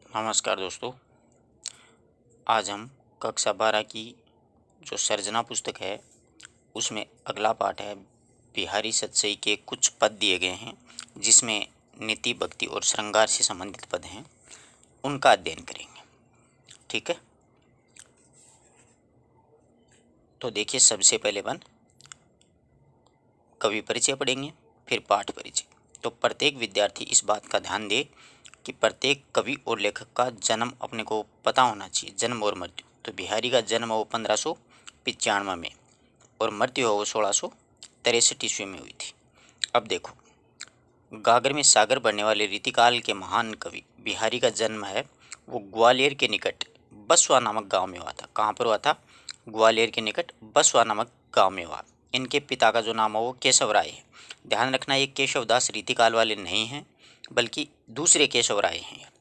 नमस्कार दोस्तों। आज हम कक्षा 12 की जो सर्जना पुस्तक है उसमें अगला पाठ है। बिहारी सतसई के कुछ पद दिए गए हैं जिसमें नीति, भक्ति और श्रृंगार से संबंधित पद हैं, उनका अध्ययन करेंगे। ठीक है, तो देखिए, सबसे पहले कवि परिचय पढ़ेंगे, फिर पाठ परिचय। तो प्रत्येक विद्यार्थी इस बात का ध्यान दे कि प्रत्येक कवि और लेखक का जन्म अपने को पता होना चाहिए, जन्म और मृत्यु। तो बिहारी का जन्म वो 1595 में और मृत्यु वो 1663 ईस्वी में हुई थी। अब देखो, गागर में सागर बनने वाले रीतिकाल के महान कवि बिहारी का जन्म है वो ग्वालियर के निकट बसवा नामक गांव में हुआ था। कहाँ पर हुआ था? ग्वालियर के निकट बसवा नामक गांव में हुआ। इनके पिता का जो नाम है वो केशव राय है। ध्यान रखना, ये केशवदास रीतिकाल वाले नहीं हैं, बल्कि दूसरे केशव राय हैं।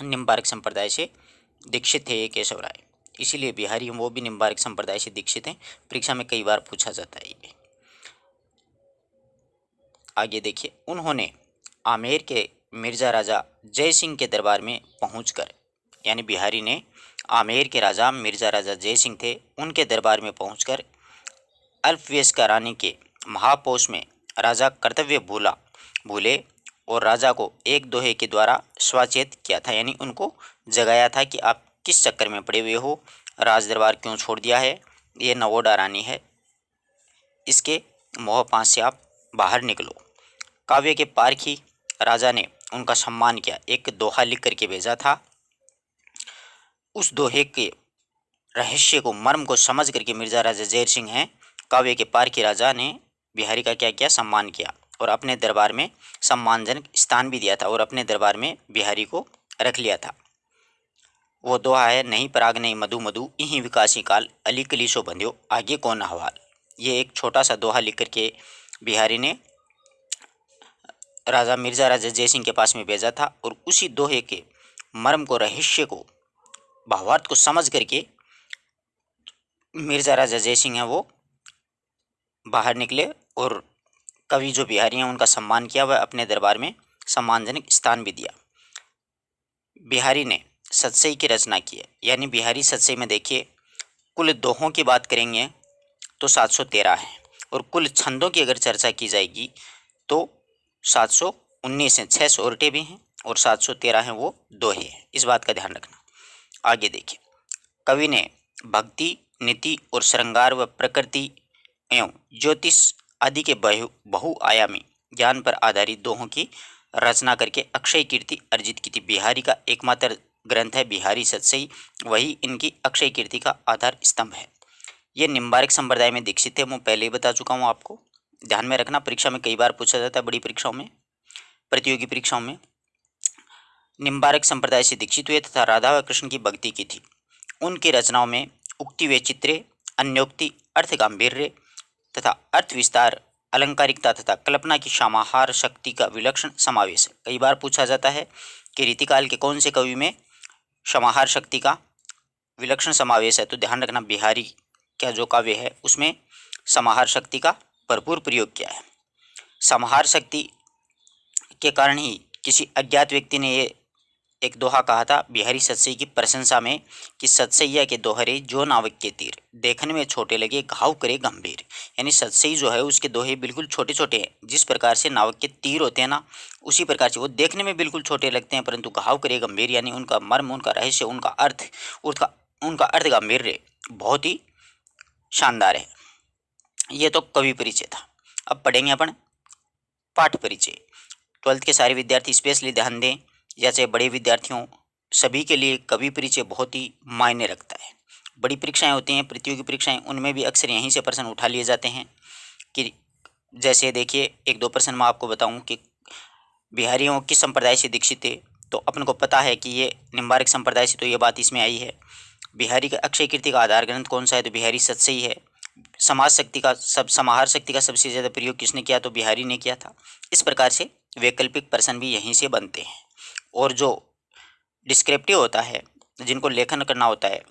निम्बार्क संप्रदाय से दीक्षित थे ये केशव राय, इसीलिए बिहारी वो भी निम्बार्क संप्रदाय से दीक्षित हैं। परीक्षा में कई बार पूछा जाता है ये। आगे देखिए, उन्होंने आमेर के मिर्जा राजा जय सिंह के दरबार में पहुंचकर, यानी बिहारी ने आमेर के राजा मिर्जा राजा जय सिंह थे, उनके दरबार में पहुंचकर अल्पवयस्क रानी के महापोष में राजा कर्तव्य भूले और राजा को एक दोहे के द्वारा सचेत किया था, यानी उनको जगाया था कि आप किस चक्कर में पड़े हुए हो, राज दरबार क्यों छोड़ दिया है, ये नवोडा रानी है, इसके मोह पास से आप बाहर निकलो। काव्य के पारखी राजा ने उनका सम्मान किया, एक दोहा लिख करके भेजा था। उस दोहे के रहस्य को, मर्म को समझ करके मिर्जा राजा जय सिंह हैं, काव्य के पारखी राजा ने बिहारी का क्या किया? सम्मान किया और अपने दरबार में सम्मानजनक स्थान भी दिया था और अपने दरबार में बिहारी को रख लिया था। वो दोहा है, नहीं पराग नहीं मधु मधु इहीं विकासी काल अली कलीसो बंध्यो आगे कौन हवाल। ये एक छोटा सा दोहा लिख करके बिहारी ने राजा मिर्जा राजा जय सिंह के पास में भेजा था और उसी दोहे के मर्म को, रहस्य को, भावार्थ को समझ करके मिर्जा राजा जय सिंह हैं वो बाहर निकले और कवि जो बिहारी हैं उनका सम्मान किया, वह अपने दरबार में सम्मानजनक स्थान भी दिया। बिहारी ने सतसई की रचना की है, यानी बिहारी सतसई में देखिए, कुल दोहों की बात करेंगे तो 713 है और कुल छंदों की अगर चर्चा की जाएगी तो 719 हैं। 6 सोरठे भी हैं और 713 हैं वो दोहे हैं। इस बात का ध्यान रखना। आगे देखिए, कवि ने भक्ति, नीति और श्रृंगार व प्रकृति एवं ज्योतिष आदि के बहुआयामी ज्ञान पर आधारित दोहों की रचना करके अक्षय कीर्ति अर्जित की थी। बिहारी का एकमात्र ग्रंथ है बिहारी सतसई, वही इनकी अक्षय कीर्ति का आधार स्तंभ है। ये निम्बार्क संप्रदाय में दीक्षित है, मैं पहले ही बता चुका हूँ आपको। ध्यान में रखना, परीक्षा में कई बार पूछा जाता है, बड़ी परीक्षाओं में, प्रतियोगी परीक्षाओं में। निम्बार्क संप्रदाय से दीक्षित हुए तथा राधा व कृष्ण की भक्ति की थी। उनकी रचनाओं में उक्ति वैचित्र्य, अन्योक्ति, अर्थ गांभीर्य तथा अर्थ विस्तार, अलंकारिकता तथा कल्पना की समाहार शक्ति का विलक्षण समावेश है। कई बार पूछा जाता है कि रीतिकाल के कौन से कवि में समाहार शक्ति का विलक्षण समावेश है, तो ध्यान रखना, बिहारी का जो काव्य है उसमें समाहार शक्ति का भरपूर प्रयोग किया है। समाहार शक्ति के कारण ही किसी अज्ञात व्यक्ति ने ये एक दोहा कहा था बिहारी सतसई की प्रशंसा में कि सतसैया के दोहरे जो नावक के तीर देखने में छोटे लगे घाव करे गंभीर। यानी सतसई जो है उसके दोहे बिल्कुल छोटे छोटे हैं, जिस प्रकार से नावक के तीर होते हैं ना, उसी प्रकार से वो देखने में बिल्कुल छोटे लगते हैं, परंतु घाव करे गंभीर, यानी उनका मर्म, उनका रहस्य, उनका अर्थ गंभीर बहुत ही शानदार है। ये तो कवि परिचय था। अब पढ़ेंगे अपन पाठ परिचय। 12th के सारे विद्यार्थी स्पेशली ध्यान दें, जैसे बड़े विद्यार्थियों सभी के लिए कवि परिचय बहुत ही मायने रखता है। बड़ी परीक्षाएं होती हैं, प्रतियोगी परीक्षाएं, उनमें भी अक्सर यहीं से प्रश्न उठा लिए जाते हैं कि जैसे देखिए, एक दो प्रश्न मैं आपको बताऊं कि बिहारियों किस संप्रदाय से दीक्षित थे, तो अपन को पता है कि ये निम्बार्क संप्रदाय से, तो ये बात इसमें आई है। बिहारी का अक्षय कीर्ति का आधार ग्रंथ कौन सा है, तो बिहारी सतसई है। समाहार शक्ति का सबसे ज़्यादा प्रयोग किसने किया, तो बिहारी ने किया था। इस प्रकार से वैकल्पिक प्रश्न भी यहीं से बनते हैं। और जो डिस्क्रिप्टिव होता है, जिनको लेखन करना होता है,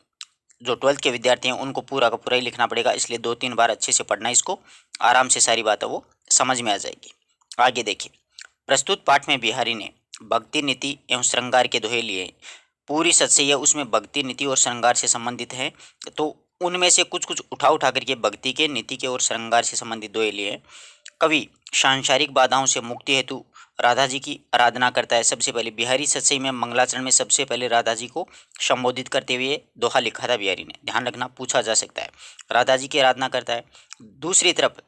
जो 12th के विद्यार्थी हैं उनको पूरा का पूरा ही लिखना पड़ेगा, इसलिए 2-3 बार अच्छे से पढ़ना, इसको आराम से सारी बातें वो समझ में आ जाएगी। आगे देखिए, प्रस्तुत पाठ में बिहारी ने भक्ति नीति एवं श्रृंगार के दोहे लिए। पूरी सत्सैया उसमें भक्ति नीति और श्रृंगार से संबंधित है, तो उनमें से कुछ कुछ उठा उठा करके भक्ति के, नीति के और श्रृंगार से संबंधित दोहे लिए हैं। कवि सांसारिक बाधाओं से मुक्ति हेतु राधा जी की आराधना करता है। सबसे पहले बिहारी सत्सई में मंगलाचरण में सबसे पहले राधा जी को संबोधित करते हुए दोहा लिखा था बिहारी ने, ध्यान रखना, पूछा जा सकता है। राधा जी की आराधना करता है। दूसरी तरफ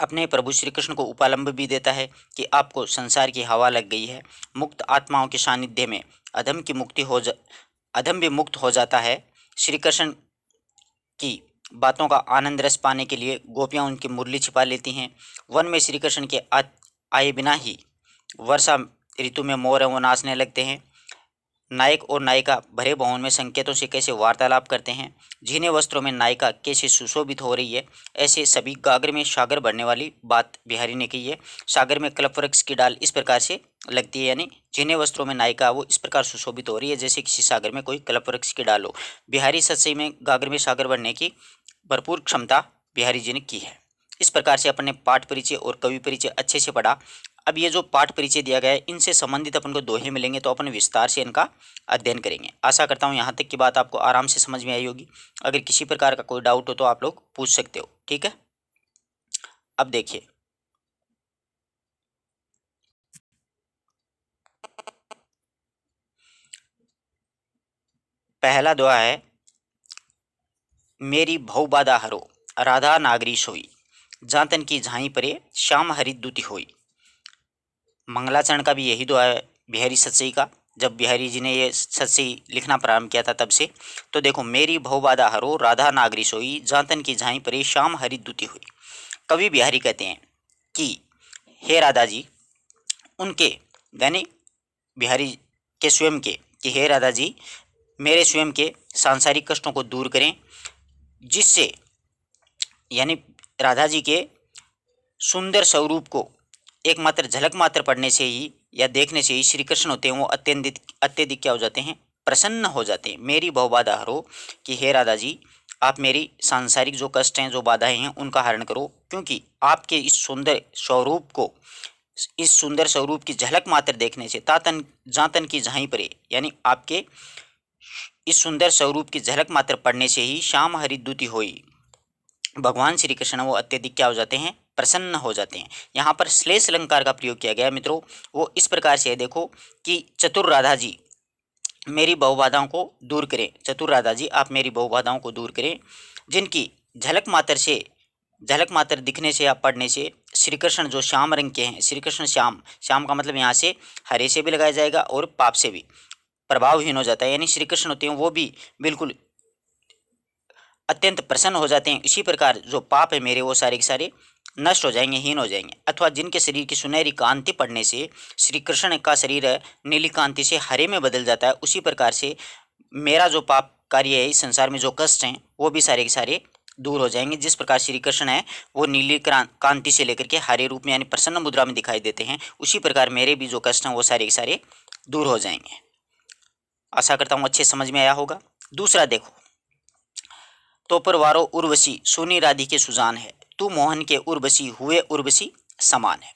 अपने प्रभु श्री कृष्ण को उपालंब भी देता है कि आपको संसार की हवा लग गई है, मुक्त आत्माओं के सानिध्य में अधम की मुक्ति अधम भी मुक्त हो जाता है। श्री कृष्ण की बातों का आनंद रस पाने के लिए गोपियां उनकी मुरली छिपा लेती हैं। वन में श्री कृष्ण के आए बिना ही वर्षा ऋतु में मोर वो नाचने लगते हैं। नायक और नायिका भरे भवन में संकेतों से कैसे वार्तालाप करते हैं। झीने वस्त्रों में नायिका कैसे सुशोभित हो रही है। ऐसे सभी गागर में सागर भरने वाली बात बिहारी ने की है। सागर में कल्पवृक्ष की डाल इस प्रकार से लगती है, यानी झीने वस्त्रों में नायिका वो इस प्रकार सुशोभित हो रही है जैसे किसी सागर में कोई कल्पवृक्ष की डाल हो। बिहारी सत्सई में गागर में सागर भरने की भरपूर क्षमता बिहारी जी ने की है। इस प्रकार से अपने पाठ परिचय और कवि परिचय अच्छे से पढ़ा। अब ये जो पाठ परिचय दिया गया है इनसे संबंधित अपन को दोहे मिलेंगे, तो अपन विस्तार से इनका अध्ययन करेंगे। आशा करता हूँ यहाँ तक की बात आपको आराम से समझ में आई होगी। अगर किसी प्रकार का कोई डाउट हो तो आप लोग पूछ सकते हो, ठीक है। अब देखिए, पहला दोहा है, मेरी भव बाधा हरो राधा नागरी सोई, जातन की झाई परे श्याम हरि दूती होई। मंगलाचरण का भी यही दुआ है बिहारी सत्सई का, जब बिहारी जी ने ये सत्सई लिखना प्रारंभ किया था तब से। तो देखो, मेरी भवबाधा हरो राधा नागरी सोई, जातन की झाई परे श्याम हरि दूती हुई। कवि बिहारी कहते हैं कि हे राधा जी, उनके यानी बिहारी के स्वयं के, कि हे राधा जी मेरे स्वयं के सांसारिक कष्टों को दूर करें, जिससे यानी राधा जी के सुंदर स्वरूप को एक मात्र झलक मात्र पढ़ने से ही या देखने से ही श्री कृष्ण होते हैं वो अत्यधिक क्या हो जाते हैं, प्रसन्न हो जाते हैं। मेरी भवबाधा हरो, कि हे राधा जी आप मेरी सांसारिक जो कष्ट हैं, जो बाधाएं हैं उनका हरण करो, क्योंकि आपके इस सुंदर स्वरूप को, इस सुंदर स्वरूप की झलक मात्र देखने से तातन जातन की झाई परे, यानी आपके इस सुंदर स्वरूप की झलक मात्र पढ़ने से ही श्याम हरिद्युति होई, भगवान श्री कृष्ण वो अत्यधिक क्या हो जाते हैं, प्रसन्न हो जाते हैं। यहाँ पर श्लेष अलंकार का प्रयोग किया गया है मित्रों, वो इस प्रकार से है, देखो कि चतुर राधा जी मेरी बहुबाधाओं को दूर करें, चतुर राधा जी आप मेरी बहुबाधाओं को दूर करें, जिनकी झलक मात्र दिखने से या पढ़ने से श्री कृष्ण जो श्याम रंग के हैं, श्री कृष्ण श्याम, श्याम का मतलब यहाँ से हरे से भी लगाया जाएगा और पाप से भी प्रभावहीन हो जाता है, यानी श्री कृष्ण होते हैं वो भी बिल्कुल अत्यंत प्रसन्न हो जाते हैं। इसी प्रकार जो पाप है मेरे वो सारे के सारे नष्ट हो जाएंगे, हीन हो जाएंगे। अथवा जिनके शरीर की सुनहरी कांति पड़ने से श्री कृष्ण का शरीर नीली कांति से हरे में बदल जाता है, उसी प्रकार से मेरा जो पाप कार्य है इस संसार में जो कष्ट हैं वो भी सारे के सारे दूर हो जाएंगे। जिस प्रकार श्री कृष्ण है वो नीली कांति से लेकर के हरे रूप में यानी प्रसन्न मुद्रा में दिखाई देते हैं, उसी प्रकार मेरे भी जो कष्ट हैं वो सारे के सारे दूर हो जाएंगे। आशा करता हूँ अच्छे समझ में आया होगा। दूसरा देखो, तो परवारो उर्वशी सोनी राधि के सुजान है, तू मोहन के उर्वशी हुए उर्वशी समान है।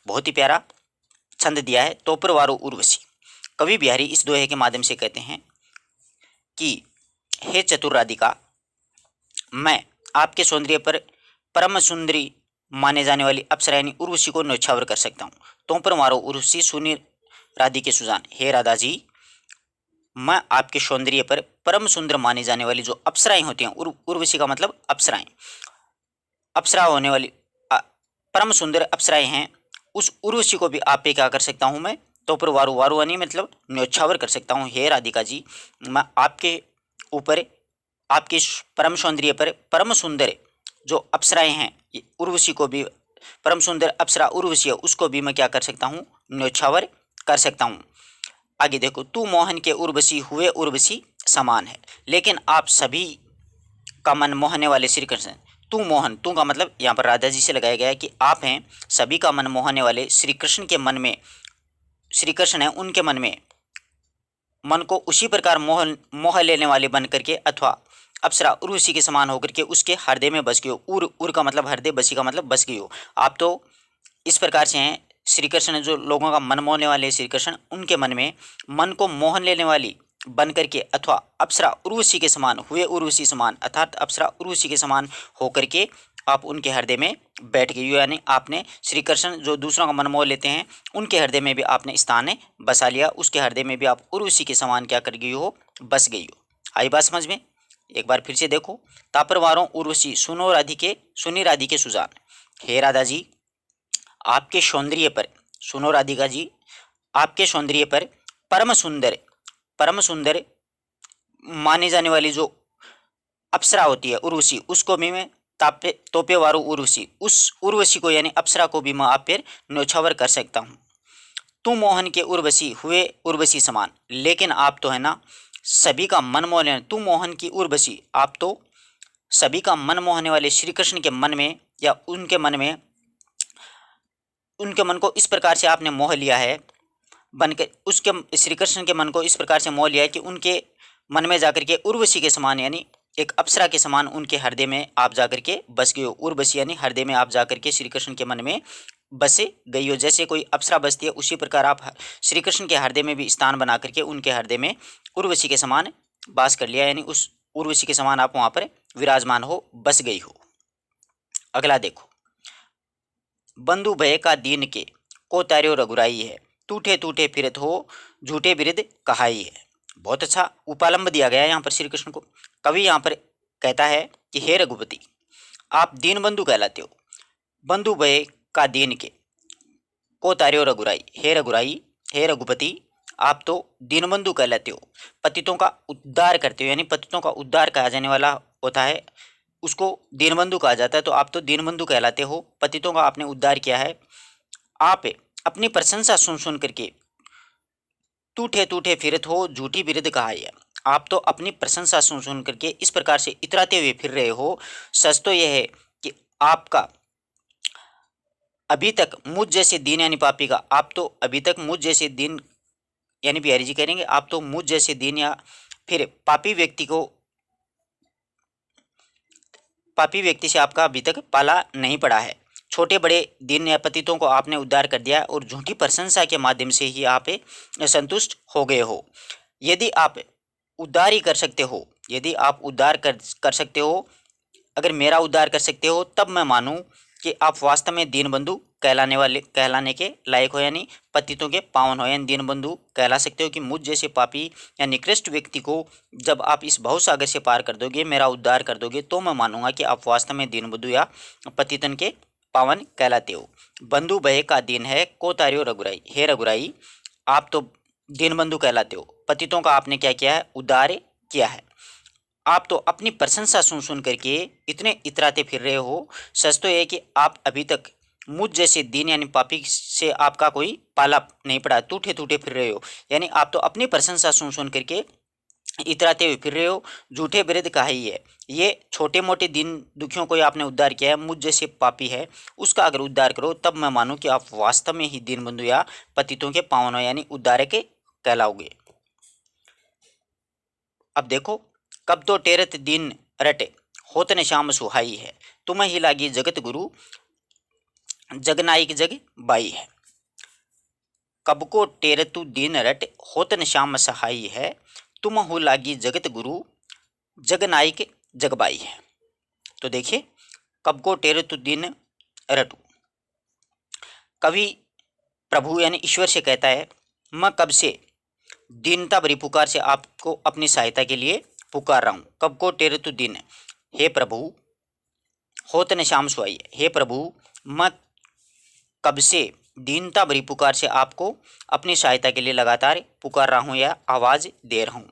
बहुत ही प्यारा छंद दिया है, तो परवारो उर्वशी। कवि बिहारी इस दोहे के माध्यम से कहते हैं कि हे चतुर राधिका, मैं आपके सौंदर्य पर परम सुंदरी माने जाने वाली अप्सरा यानी उर्वशी को न्यौछावर कर सकता हूँ। तो परवारो उर्वशी सोनी राधि के सुजान, हे राधा जी मैं आपके सौंदर्य पर परम सुंदर माने जाने वाली जो अप्सराएं होती हैं, उर्वशी का मतलब अप्सराएं, अप्सरा होने वाली परम सुंदर अप्सराएं हैं, उस उर्वशी को भी आप पे क्या कर सकता हूं मैं, तो पर वारु वारु यानी मतलब न्यौछावर कर सकता हूं। हे राधिका जी मैं आपके ऊपर आपके परम सौंदर्य पर परम सुंदर जो अप्सराएं हैं उर्वशी को भी, परम सुंदर अप्सरा उर्वशी है उसको भी मैं क्या कर सकता हूँ, न्यौछावर कर सकता हूँ। आगे देखो, तू मोहन के उर्वशी हुए उर्वशी समान है, लेकिन आप सभी का मन मोहने वाले श्री कृष्ण, तू मोहन, तू का मतलब यहाँ पर राधा जी से लगाया गया है कि आप हैं सभी का मन मोहने वाले श्री कृष्ण के मन में, श्री कृष्ण है उनके मन में मन को उसी प्रकार मोह लेने वाले बन करके अथवा अप्सरा उर्वशी के समान होकर के उसके हृदय में बस गई हो। उर का मतलब हृदय, बसी का मतलब बस गई हो। आप तो इस प्रकार से हैं श्री कृष्ण जो लोगों का मन मोहने वाले श्री कृष्ण, उनके मन में मन को मोहन लेने वाली बन करके अथवा अप्सरा उर्वशी के समान हुए, उर्वशी समान अर्थात अप्सरा उर्वशी के समान होकर के आप उनके हृदय में बैठ गई हो, यानी आपने श्री कृष्ण जो दूसरों का मन मोह लेते हैं उनके हृदय में भी आपने स्थान बसा लिया, उसके हृदय में भी आप उर्वशी के समान क्या कर गई हो, बस गई हो। आई बात समझ में? एक बार फिर से देखो, तापर वारों उर्वशी सुनो राधिके, सुनी राधिके सुजान। हे राधा जी, आपके सौंदर्य पर, सुनो राधिका जी, आपके सौंदर्य पर परम सुंदर माने जाने वाली जो अप्सरा होती है उर्वशी, उसको भी मैं तापे तोपे वारो उर्वशी, उस उर्वशी को यानी अप्सरा को भी मैं आप पर न्योछावर कर सकता हूँ। तू मोहन के उर्वशी हुए उर्वशी समान, लेकिन आप तो है ना सभी का मन मोह लेने, तू मोहन की उर्वशी, आप तो सभी का मन मोहने वाले श्री कृष्ण के मन में या उनके मन में, उनके मन को इस प्रकार से आपने मोह लिया है, बनकर उसके श्री कृष्ण के मन को इस प्रकार से मोह लिया है कि उनके मन में जाकर के उर्वशी के समान यानी एक अप्सरा के समान उनके हृदय में आप जाकर के बस गए हो। उर्वशी यानी हृदय में आप जाकर के श्री कृष्ण के मन में बसे गई हो। जैसे कोई अप्सरा बसती है उसी प्रकार आप श्री कृष्ण के हृदय में भी स्थान बना करके उनके हृदय में उर्वशी के समान वास कर लिया, यानी उस उर्वशी के समान आप वहाँ पर विराजमान हो, बस गई हो। अगला देखो, बंधु भय का दीन के को तार्यो रघुराई है, टूटे टूटे फिरत हो झूठे बिरद कहाई है। बहुत अच्छा उपालंब दिया गया है यहाँ पर श्री कृष्ण को। कवि यहाँ पर कहता है कि हे रघुपति, आप दीन बंधु कहलाते हो। बंधु भय का दीन के को तार्यो रघुराई, हे रघुराई, हे रघुपति, आप तो दीनबंधु कहलाते हो, पतितों का उद्धार करते हो, यानी पतितों का उद्धार कहा जाने वाला होता है उसको दीनबंधु कहा जाता है। तो आप तो दीनबंधु कहलाते हो, पतितों का आपने उद्धार किया है। आप अपनी प्रशंसा सुन सुन करके टूटे टूटे फिरत हो झूठी बिरद कहा है, आप तो अपनी प्रशंसा सुन सुन करके इस प्रकार से इतराते हुए फिर रहे हो। सच तो यह है कि आपका अभी तक मुझ जैसे दीन यानी पापी का, आप तो अभी तक मुझ जैसे दीन यानी बिहारी जी करेंगे, आप तो मुझ जैसे दीन या फिर पापी व्यक्ति से आपका अभी तक पाला नहीं पड़ा है। छोटे बड़े दीन या पतितों को आपने उद्धार कर दिया और झूठी प्रशंसा के माध्यम से ही आप संतुष्ट हो गए हो। यदि आप उद्धार ही कर सकते हो, यदि आप उद्धार कर सकते हो, अगर मेरा उद्धार कर सकते हो, तब मैं मानूं कि आप वास्तव में दीनबंधु कहलाने के लायक हो, यानी पतितों के पावन हो, यानी दीनबंधु कहला सकते हो कि मुझ जैसे पापी या निकृष्ट व्यक्ति को जब आप इस भवसागर से पार कर दोगे, मेरा उद्धार कर दोगे, तो मैं मानूंगा कि आप वास्तव में दीनबंधु या पतितन के पावन कहलाते हो। बंधु भय का दीन है को तार्यो रघुराई, हे रघुराई, आप तो दीनबंधु कहलाते हो, पतितों का आपने क्या किया है, उद्धार किया है। आप तो अपनी प्रशंसा सुन सुन करके इतने इतराते फिर रहे हो। सच तो यह कि आप अभी तक मुझ जैसे दीन यानी पापी से आपका कोई पाला नहीं पड़ा, टूटे टूटे फिर रहे हो, यानी आप तो अपनी प्रशंसा सुन सुन करके इतराते हुए फिर रहे हो। झूठे बिरध कहा ही है, ये छोटे मोटे दीन दुखियों को आपने उद्धार किया है, मुझ जैसे पापी है उसका अगर उद्धार करो, तब मैं मानूं कि आप वास्तव में ही दीनबंधु या पतितों के पावन हो, यानी उद्धारक के कहलाओगे। अब देखो, कब तो टेरत दिन रटे होतन श्याम सुहाई है, तुम्हें ही लागी जगत गुरु जगनायक जग बाई है। कब को टेरतु दिन रट होतन श्याम सहाई है, तुम हो लागी जगत गुरु जगनायक जगबाई है। तो देखिए, कब को टेरतु दिन रटू, कवि प्रभु यानी ईश्वर से कहता है, मैं कब से दीनता भरी पुकार से आपको अपनी सहायता के लिए पुकार रहा हूँ। कब को टेरतु दिन, हे प्रभु, होतन श्याम सुहाई, हे प्रभु, मैं कब से दीनता भरी पुकार से आपको अपनी सहायता के लिए लगातार पुकार रहा हूँ या आवाज़ दे रहा हूँ।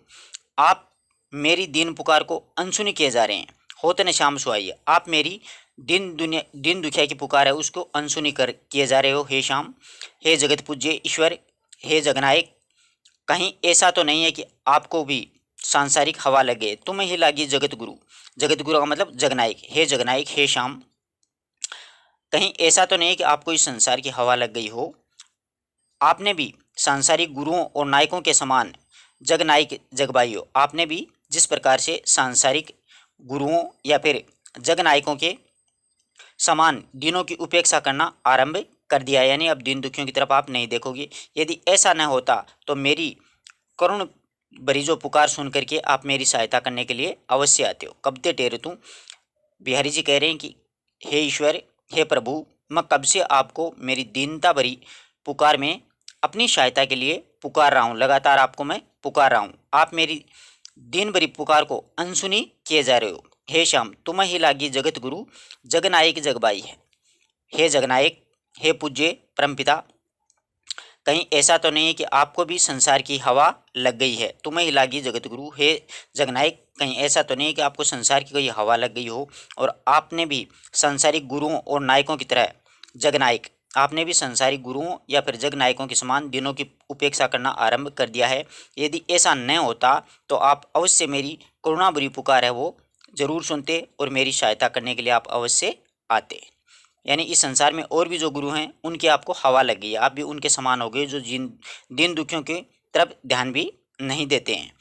आप मेरी दीन पुकार को अनसुनी किए जा रहे हैं। होतन श्याम सुहाई, आप मेरी दिन दुखिया की पुकार है उसको अनसुनी कर किए जा रहे हो। हे श्याम, हे जगत पूज्य ईश्वर, हे जगनायक, कहीं ऐसा तो नहीं है कि आपको भी सांसारिक हवा लगे, तुम्हें ही लागी जगत गुरु, जगत गुरु का मतलब जगनायक, हे जगनायक, हे श्याम, कहीं ऐसा तो नहीं है कि आपको इस संसार की हवा लग गई हो। आपने भी सांसारिक गुरुओं और नायकों के समान जगनायक जगबाई हो। आपने भी जिस प्रकार से सांसारिक गुरुओं या फिर जगनायकों के समान दिनों की उपेक्षा करना आरंभ कर दिया, यानी अब दीन दुखियों की तरफ आप नहीं देखोगे। यदि ऐसा न होता तो मेरी करुण भरी जो पुकार सुन करके आप मेरी सहायता करने के लिए अवश्य आते हो। कब ते टेरे तू, बिहारी जी कह रहे हैं कि हे ईश्वर, हे प्रभु, मैं कब से आपको मेरी दीनता भरी पुकार में अपनी सहायता के लिए पुकार रहा हूँ, लगातार आपको मैं पुकार रहा हूँ। आप मेरी दीन भरी पुकार को अनसुनी किए जा रहे हो। हे श्याम, तुम ही लागी जगत गुरु, जगनायक जगबाई है। हे जगनायक, हे पूज्य परमपिता, कहीं ऐसा तो नहीं है कि आपको भी संसार की हवा लग गई है। तुम्हें ही लागी जगत गुरु, हे जगनायक, कहीं ऐसा तो नहीं है कि आपको संसार की कोई हवा लग गई हो और आपने भी संसारिक गुरुओं और नायकों की तरह, जगनायक, आपने भी संसारिक गुरुओं या फिर जग नायकों के समान दिनों की उपेक्षा करना आरंभ कर दिया है। यदि ऐसा न होता तो आप अवश्य मेरी करुणा बुरी पुकार है वो जरूर सुनते और मेरी सहायता करने के लिए आप अवश्य आते। यानी इस संसार में और भी जो गुरु हैं उनकी आपको हवा लग गई है, आप भी उनके समान हो गए जो जिन दीन दुखियों की तरफ ध्यान भी नहीं देते हैं।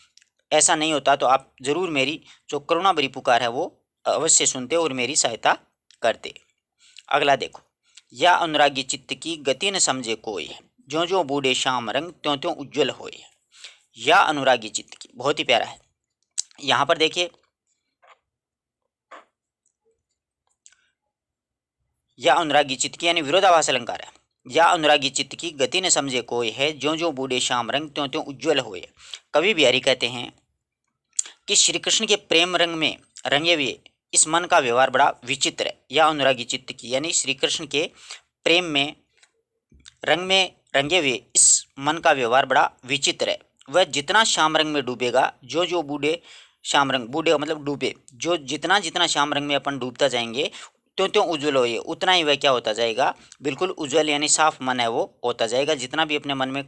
ऐसा नहीं होता तो आप जरूर मेरी जो करुणा भरी पुकार है वो अवश्य सुनते और मेरी सहायता करते। अगला देखो, या अनुरागी चित्त की गति न समझे कोई है, ज्यों ज्यों बूढ़े श्याम रंग त्यों त्यों उज्ज्वल होए। या अनुरागी चित्त की, बहुत ही प्यारा है। यहाँ पर देखिए, या अनुरागी चित्त की यानी विरोधाभास अलंकार है। या अनुरागी चित्त की गति न समझे कोई है, ज्यों ज्यों बूढ़े श्याम रंग त्यों त्यों उज्ज्वल होए। कवि बिहारी कहते हैं कि श्री कृष्ण के प्रेम रंग में रंगे हुए इस मन का व्यवहार बड़ा विचित्र है। या अनुरागी चित्त की यानी श्री कृष्ण के प्रेम में रंग में रंगे हुए इस मन का व्यवहार बड़ा विचित्र है। वह जितना श्याम रंग में डूबेगा, जो जो बूढ़े श्याम रंग, बूढ़े का मतलब डूबे, जो जितना जितना श्याम रंग में अपन डूबता जाएंगे त्यों त्यों उज्ज्वल हो, उतना ही वह क्या होता जाएगा, बिल्कुल उज्ज्वल यानी साफ मन है वो होता जाएगा। जितना भी अपने मन में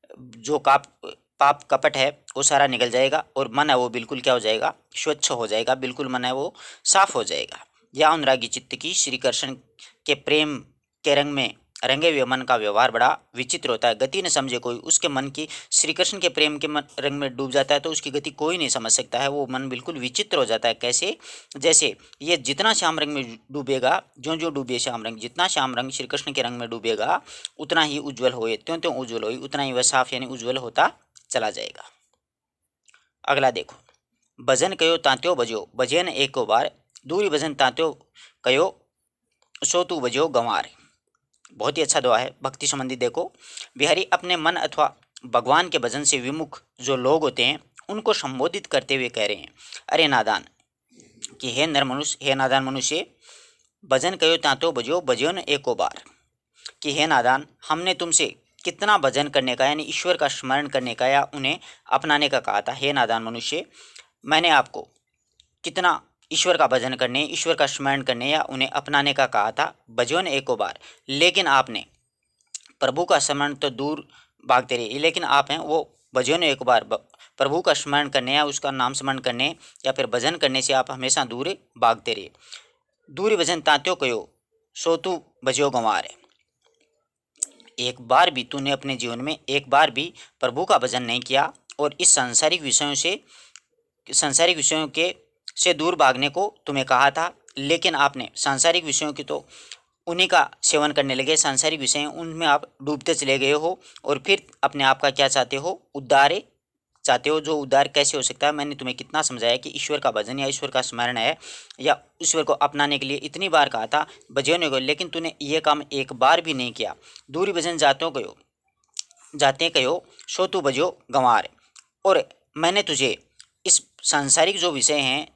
जो पाप कपट है वो सारा निकल जाएगा और मन है वो बिल्कुल क्या हो जाएगा, स्वच्छ हो जाएगा, बिल्कुल मन है वो साफ हो जाएगा। या अनुरागी चित्त की श्री कृष्ण के प्रेम के रंग में रंगे हुए मन का व्यवहार बड़ा विचित्र होता है। गति न समझे कोई, उसके मन की श्री कृष्ण के प्रेम के रंग में डूब जाता है तो उसकी गति कोई नहीं समझ सकता है, वो मन बिल्कुल विचित्र हो जाता है। कैसे, जैसे ये जितना श्याम रंग में डूबेगा, जो जो डूबे श्याम रंग, जितना श्याम रंग श्री कृष्ण के रंग में डूबेगा उतना ही उज्ज्वल होए, त्यों त्यों उज्ज्वल होए, उतना ही वह साफ यानी उज्ज्वल होता चला जाएगा। अगला देखो, भजन कयो तात्यो बजो, बजे न एको बार, दूरी भजन तात्यो कयो सो तू बजो गंवार। बहुत ही अच्छा दुआ है, भक्ति संबंधी। देखो, बिहारी अपने मन अथवा भगवान के भजन से विमुख जो लोग होते हैं उनको संबोधित करते हुए कह रहे हैं, अरे नादान, कि हे नर मनुष्य, हे नादान मनुष्य, भजन कयो तातो बजो, बजो न एको बार, कि हे नादान, हमने तुमसे कितना भजन करने का यानी ईश्वर का स्मरण करने का या उन्हें अपनाने का कहा था। हे नादान मनुष्य, मैंने आपको कितना ईश्वर का भजन करने, ईश्वर का स्मरण करने या उन्हें अपनाने का कहा था, भजो न एको बार, लेकिन आपने प्रभु का स्मरण तो दूर भागते रहे। लेकिन आप हैं वो भजो न एक बार, प्रभु का स्मरण करने या उसका नाम स्मरण करने या फिर भजन करने से आप हमेशा दूर भागते रहे। दूरी भजन तात्यो कयो सो तू भजो गंवार, एक बार भी तूने अपने जीवन में एक बार भी प्रभु का भजन नहीं किया और इस सांसारिक विषयों के से दूर भागने को तुम्हें कहा था, लेकिन आपने सांसारिक विषयों की तो उन्हीं का सेवन करने लगे, सांसारिक विषय उनमें आप डूबते चले गए हो और फिर अपने आप का क्या चाहते हो, उद्धार चाहते हो। जो उद्धार कैसे हो सकता है, मैंने तुम्हें कितना समझाया कि ईश्वर का भजन या ईश्वर का स्मरण है या ईश्वर को अपनाने के लिए इतनी बार कहा था भजन को, लेकिन तूने ये काम एक बार भी नहीं किया। दूरी भजन जाते कहो सो तू भजो गंवार, और मैंने तुझे इस सांसारिक जो विषय हैं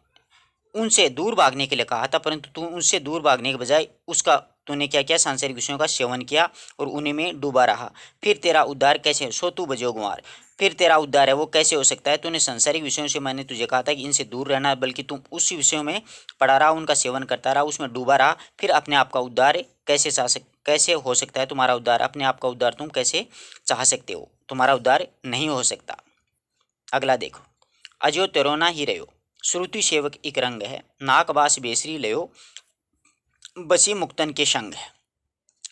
उनसे दूर भागने के लिए कहा था, परंतु तू उनसे दूर भागने के बजाय उसका तूने क्या किया, सांसारिक विषयों का सेवन किया और उन्हीं में डूबा रहा। फिर तेरा उद्धार कैसे, सो तू बजो गुमार, फिर तेरा उद्धार है वो कैसे हो सकता है। तूने सांसारिक विषयों से, मैंने तुझे कहा था कि इनसे दूर रहना, बल्कि तुम उसी विषयों में पड़ा रहा, उनका सेवन करता रहा, उसमें डूबा रहा, फिर अपने आप का उद्धार कैसे हो सकता है। तुम्हारा उद्धार, अपने आप का उद्धार तुम कैसे चाह सकते हो, तुम्हारा उद्धार नहीं हो सकता। अगला देखो, अजो तेरोना ही रहो, श्रुति सेवक एक रंग है, नाकबास बेसरी लयो बसी मुक्तन के संग है।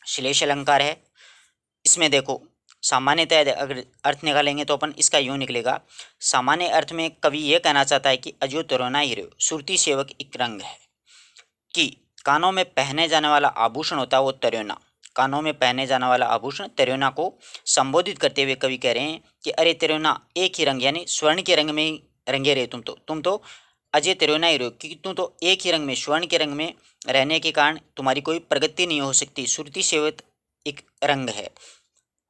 श्लेष अलंकार है। इसमें देखो, सामान्यतः अगर अर्थ निकालेंगे तो अपन इसका यूँ निकलेगा, सामान्य अर्थ में कवि ये कहना चाहता है कि अजो तेरोना ही रहो, श्रुति सेवक एक रंग है, कि कानों में पहने जाने वाला आभूषण होता है वो तरोना, कानों में पहने जाने वाला आभूषण तिरौना को संबोधित करते हुए कवि कह रहे हैं कि अरे तिरौना एक ही रंग यानी स्वर्ण के रंग में ही रंगे रहे, तुम तो अजय तिरौना ही रहो, क्योंकि तुम तो एक ही रंग में स्वर्ण के रंग में रहने के कारण तुम्हारी कोई प्रगति नहीं हो सकती। श्रुति सेवत एक रंग है,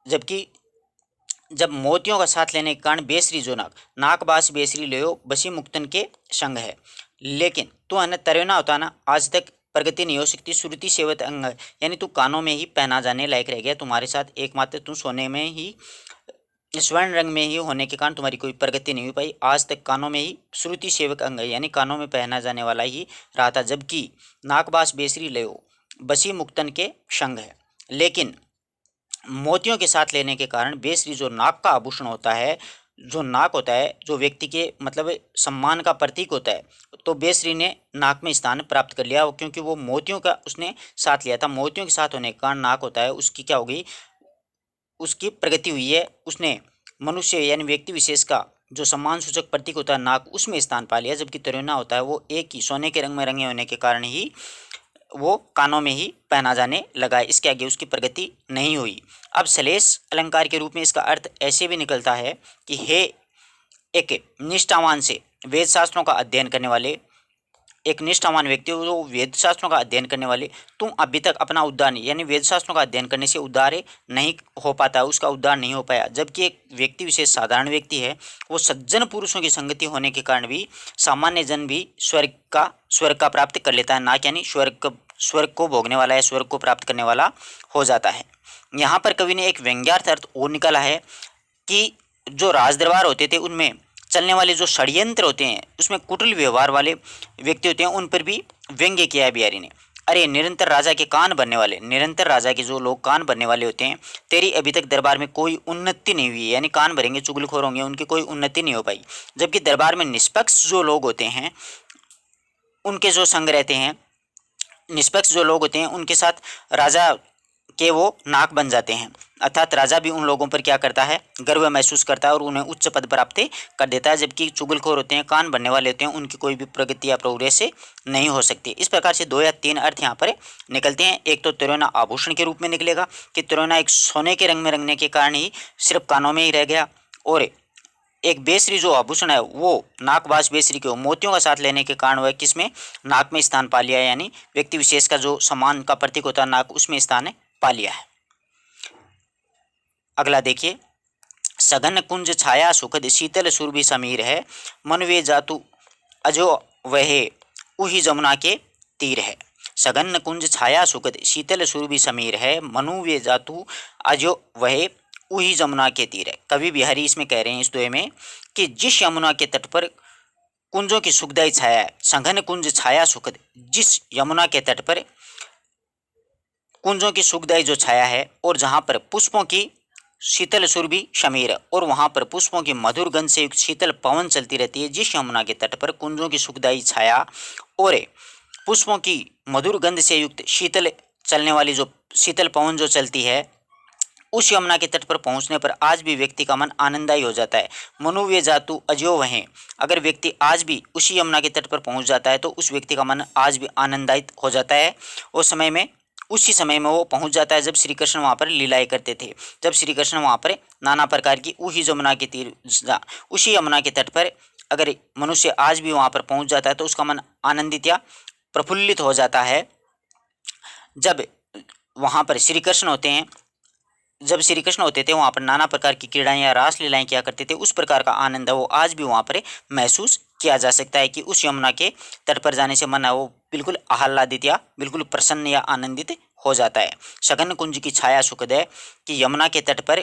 जबकि जब मोतियों का साथ लेने के कारण बेसरी जो नाक बास बेसरी ले बसी मुक्तन के संग है। लेकिन तू अन तरेना होता ना, आज तक प्रगति नहीं हो सकती। श्रुति सेवत अंग है, यानी तू कानों में ही पहना जाने लायक रह गया। तुम्हारे साथ एकमात्र तू सोने में ही स्वर्ण रंग में ही होने के कारण तुम्हारी कोई प्रगति नहीं हो पाई। आज तक कानों में ही श्रुति सेवक अंग है, यानी कानों में पहना जाने वाला ही रहा था, जबकि नाकबास बेसरी ले बसी मुक्तन के संग है। लेकिन मोतियों के साथ लेने के कारण बेसरी जो नाक का आभूषण होता है, जो नाक होता है, जो व्यक्ति के मतलब सम्मान का प्रतीक होता है, तो बेसरी ने नाक में स्थान प्राप्त कर लिया, क्योंकि वो मोतियों का उसने साथ लिया था। मोतियों के साथ होने के कारण नाक होता है उसकी क्या हो गई, उसकी प्रगति हुई है। उसने मनुष्य यानी व्यक्ति विशेष का जो सम्मान सूचक प्रतीक होता है नाक, उसमें स्थान पा लिया। जबकि तिरौना होता है वो एक ही सोने के रंग में रंगे होने के कारण ही वो कानों में ही पहना जाने लगा है, इसके आगे उसकी प्रगति नहीं हुई। अब श्लेष अलंकार के रूप में इसका अर्थ ऐसे भी निकलता है कि हे एक निष्ठावान से वेद शास्त्रों का अध्ययन करने वाले, एक निष्ठावान व्यक्ति जो वेद शास्त्रों का अध्ययन करने वाले, तुम अभी तक अपना उद्धार नहीं, यानी वेद शास्त्रों का अध्ययन करने से उद्धार नहीं हो पाता है, उसका उद्धार नहीं हो पाया। जबकि एक व्यक्ति विशेष साधारण व्यक्ति है, वो सज्जन पुरुषों की संगति होने के कारण भी सामान्य जन भी स्वर्ग का प्राप्त कर लेता है, ना यानी स्वर्ग को भोगने वाला या स्वर्ग को प्राप्त करने वाला हो जाता है। यहाँ पर कवि ने एक व्यंग्यार्थ अर्थ और निकाला है कि जो राजदरबार होते थे उनमें चलने वाले जो षड्यंत्र होते हैं, उसमें कुटिल व्यवहार वाले व्यक्ति होते हैं, उन पर भी व्यंग्य किया है बिहारी ने। अरे निरंतर राजा के कान बनने वाले, निरंतर राजा के जो लोग कान बनने वाले होते हैं, तेरी अभी तक दरबार में कोई उन्नति नहीं हुई है, यानी कान भरेंगे चुगलखोर होंगे, उनकी कोई उन्नति नहीं हो पाई। जबकि दरबार में निष्पक्ष जो लोग होते हैं, उनके जो संग रहते हैं, निष्पक्ष जो लोग होते हैं, उनके साथ राजा के वो नाक बन जाते हैं। अर्थात राजा भी उन लोगों पर क्या करता है, गर्व महसूस करता है और उन्हें उच्च पद प्राप्त कर देता है। जबकि चुगलखोर होते हैं, कान बनने वाले होते हैं, उनकी कोई भी प्रगति या प्रोग्रेस नहीं हो सकती। इस प्रकार से 2 या 3 अर्थ यहाँ पर निकलते हैं। एक तो तिरौना आभूषण के रूप में निकलेगा कि तिरौना एक सोने के रंग में रंगने के कारण ही सिर्फ कानों में ही रह गया, और एक बेसरी जो आभूषण है वो नाकबास बेसरी के मोतियों का साथ लेने के कारण वह किसमें, नाक में स्थान पा लिया है, यानी व्यक्ति विशेष का जो सम्मान का प्रतीक होता है नाक, उसमें स्थान पा लिया है। अगला देखिए, सघन कुंज छाया सुखद शीतल सुरभि समीर है, मन वे जातु अजो वहे उही जमुना के तीर है। सघन कुंज छाया सुखद शीतल सुरभि समीर है, मनु वे जातु अजो वहे उही जमुना के तीर है। कवि बिहारी इसमें कह रहे हैं इस दोहे में कि जिस यमुना के तट पर कुंजों की सुखदायी छाया है, सघन कुंज छाया सुखद, जिस यमुना के तट पर कुंजों की सुखदायी जो छाया है, और जहाँ पर पुष्पों की शीतल सुरभि शमीर, और वहाँ पर पुष्पों की मधुर गंध से युक्त शीतल पवन चलती रहती है। जिस यमुना के तट पर कुंजों की सुखदायी छाया और पुष्पों की मधुर गंध से युक्त शीतल चलने वाली जो शीतल पवन जो चलती है, उस यमुना के तट पर पहुंचने पर आज भी व्यक्ति का मन आनंददायी हो जाता है। मनु वे जातु अजो वहें, अगर व्यक्ति आज भी उसी यमुना के तट पर पहुंच जाता है तो उस व्यक्ति का मन आज भी आनंदायित हो जाता है। उसी समय में वो पहुंच जाता है जब श्री कृष्ण वहाँ पर लीलाएं करते थे, जब श्री कृष्ण वहाँ पर नाना प्रकार की उसी यमुना के उसी यमुना के तट पर अगर मनुष्य आज भी वहाँ पर पहुँच जाता है तो उसका मन आनंदित या प्रफुल्लित हो जाता है। जब वहाँ पर श्री कृष्ण होते हैं, जब श्री कृष्ण होते थे वहाँ पर नाना प्रकार की क्रीड़ाएं या रास लीलाएं किया करते थे, उस प्रकार का आनंद है वो आज भी वहाँ पर महसूस किया जा सकता है कि उस यमुना के तट पर जाने से मन है वो बिल्कुल आह्लादित या बिल्कुल प्रसन्न या आनंदित हो जाता है। सघन कुंज की छाया सुखद है कि यमुना के तट पर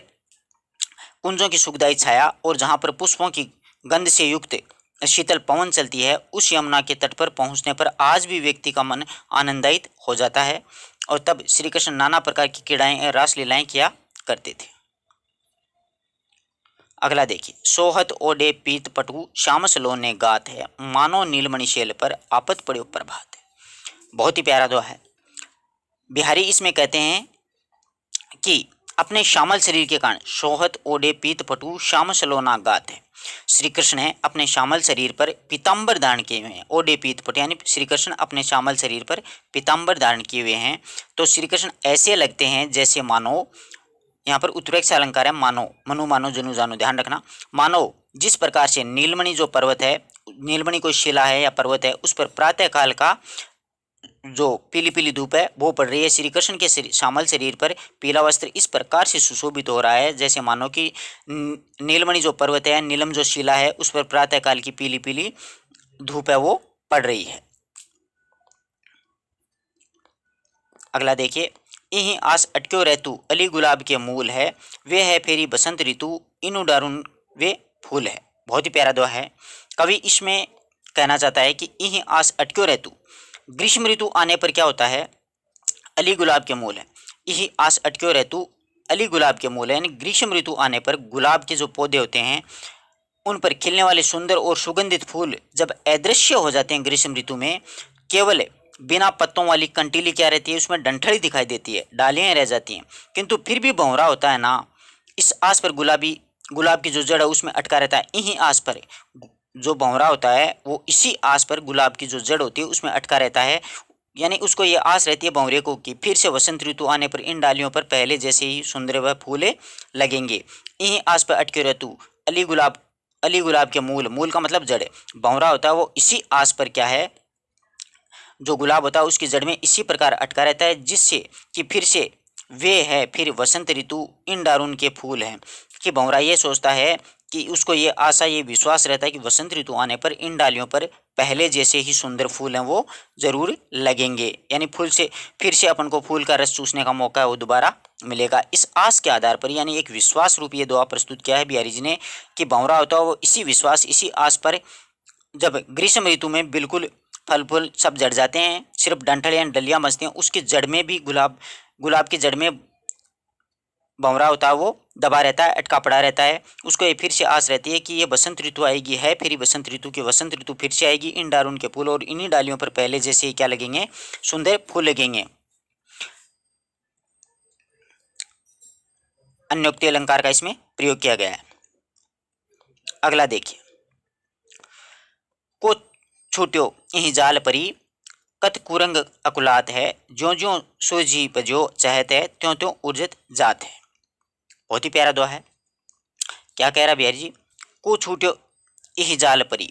कुंजों की सुखदायी छाया और जहाँ पर पुष्पों की गंध से युक्त शीतल पवन चलती है, उस यमुना के तट पर पहुँचने पर आज भी व्यक्ति का मन आनंदित हो जाता है। और तब श्री कृष्ण नाना प्रकार की क्रीड़ाएं रास लीलाएं किया करते थे। अगला देखिए, सोहत ओडे पीत पटु श्याम सलो ने गात है, मानो नीलमणि शैल पर आपत पड़ो प्रभात है। बहुत ही प्यारा दोहा है। बिहारी इसमें कहते हैं कि अपने श्यामल शरीर के कारण सोहत ओढ़े पीत पटु श्याम सलोना गात है। श्री कृष्ण है अपने श्यामल शरीर पर पीताम्बर धारण किए हुए हैं। ओढ़े पीत पटु यानी श्री कृष्ण अपने श्यामल शरीर पर पीताम्बर धारण किए हुए हैं। तो श्री कृष्ण ऐसे लगते हैं जैसे मानो, यहाँ पर उत्प्रेक्ष से अलंकार है मानो, मनु मानो जनु जानो, ध्यान रखना। मानो जिस प्रकार से नीलमणि जो पर्वत है, नीलमणि कोई शिला है या पर्वत है, उस पर प्रातः काल का जो पीली पीली धूप है वो पड़ रही है। श्री कृष्ण के श्यामल शरीर पर पीला वस्त्र इस प्रकार से सुशोभित हो रहा है जैसे मानो कि नीलमणि जो पर्वत है, नीलम जो शिला है, उस पर प्रातः काल की पीली पीली धूप है वो पड़ रही है। अगला देखिए, यही आस अटक्यो रहतु अली गुलाब के मूल है, वे है फेरी बसंत ऋतु इनु डारुन वे फूल है। बहुत ही प्यारा दुआ है। कवि इसमें कहना चाहता है कि यही आस अटक्यो रहतु, ग्रीष्म ऋतु आने पर क्या होता है, अली गुलाब के मूल है। यही आस अटक्यो रहतु अली गुलाब के मूल है, यानी ग्रीष्म ऋतु आने पर गुलाब के जो पौधे होते हैं उन पर खिलने वाले सुंदर और सुगंधित फूल जब अदृश्य हो जाते हैं ग्रीष्म ऋतु में, केवल बिना पत्तों वाली कंटीली क्या रहती है, उसमें डंठल दिखाई देती है, डालियाँ रह जाती हैं, किंतु फिर भी भंवरा होता है ना, इस आस पर गुलाब की जो जड़ है उसमें अटका रहता है। यही आस पर जो भंवरा होता है वो इसी आस पर गुलाब की जो जड़ होती है उसमें अटका रहता है, यानी उसको ये आस रहती है भंवरे को कि फिर से वसंत ऋतु आने पर इन डालियों पर पहले जैसे ही सुंदर व फूले लगेंगे। यही आस पर अटके रहतु अली गुलाब के मूल का मतलब जड़, भंवरा होता है वो इसी आस पर क्या है, जो गुलाब होता है उसकी जड़ में इसी प्रकार अटका रहता है, जिससे कि फिर से वे है फिर वसंत ऋतु इन डारून के फूल हैं। कि भंवरा ये सोचता है कि उसको ये आशा ये विश्वास रहता है कि वसंत ऋतु आने पर इन डालियों पर पहले जैसे ही सुंदर फूल हैं वो जरूर लगेंगे, यानी फूल से फिर से अपन को फूल का रस चूसने का मौका वो दोबारा मिलेगा। इस आस के आधार पर यानी एक विश्वास रूप ये दुआ प्रस्तुत किया है बिहारी जी ने कि भंवरा होता है वो इसी विश्वास इसी आस पर जब ग्रीष्म ऋतु में बिल्कुल फल फूल सब झड़ जाते हैं, सिर्फ डंठल या डलियां बचती हैं, उसकी जड़ में भी गुलाब की जड़ में भंवरा होता है वो दबा रहता है, अटका पड़ा रहता है। उसको ये फिर से आस रहती है कि ये बसंत ऋतु आएगी, है फिर बसंत ऋतु की वसंत ऋतु फिर से आएगी, इन डारून के फूल और इन्हीं डालियों पर पहले जैसे ही क्या लगेंगे, सुंदर फूल लगेंगे। अन्योक्ति अलंकार का इसमें प्रयोग किया गया है। अगला देखिए, को छूट्यो यही जाल परी कत कुरंग अकुलात है, ज्यो ज्यो सूझी बजो चाहत है, त्यों त्यों उर्जत जात है। बहुत ही प्यारा दुआ है। क्या कह रहा बिहारी जी, को छूट्यो यही जाल परी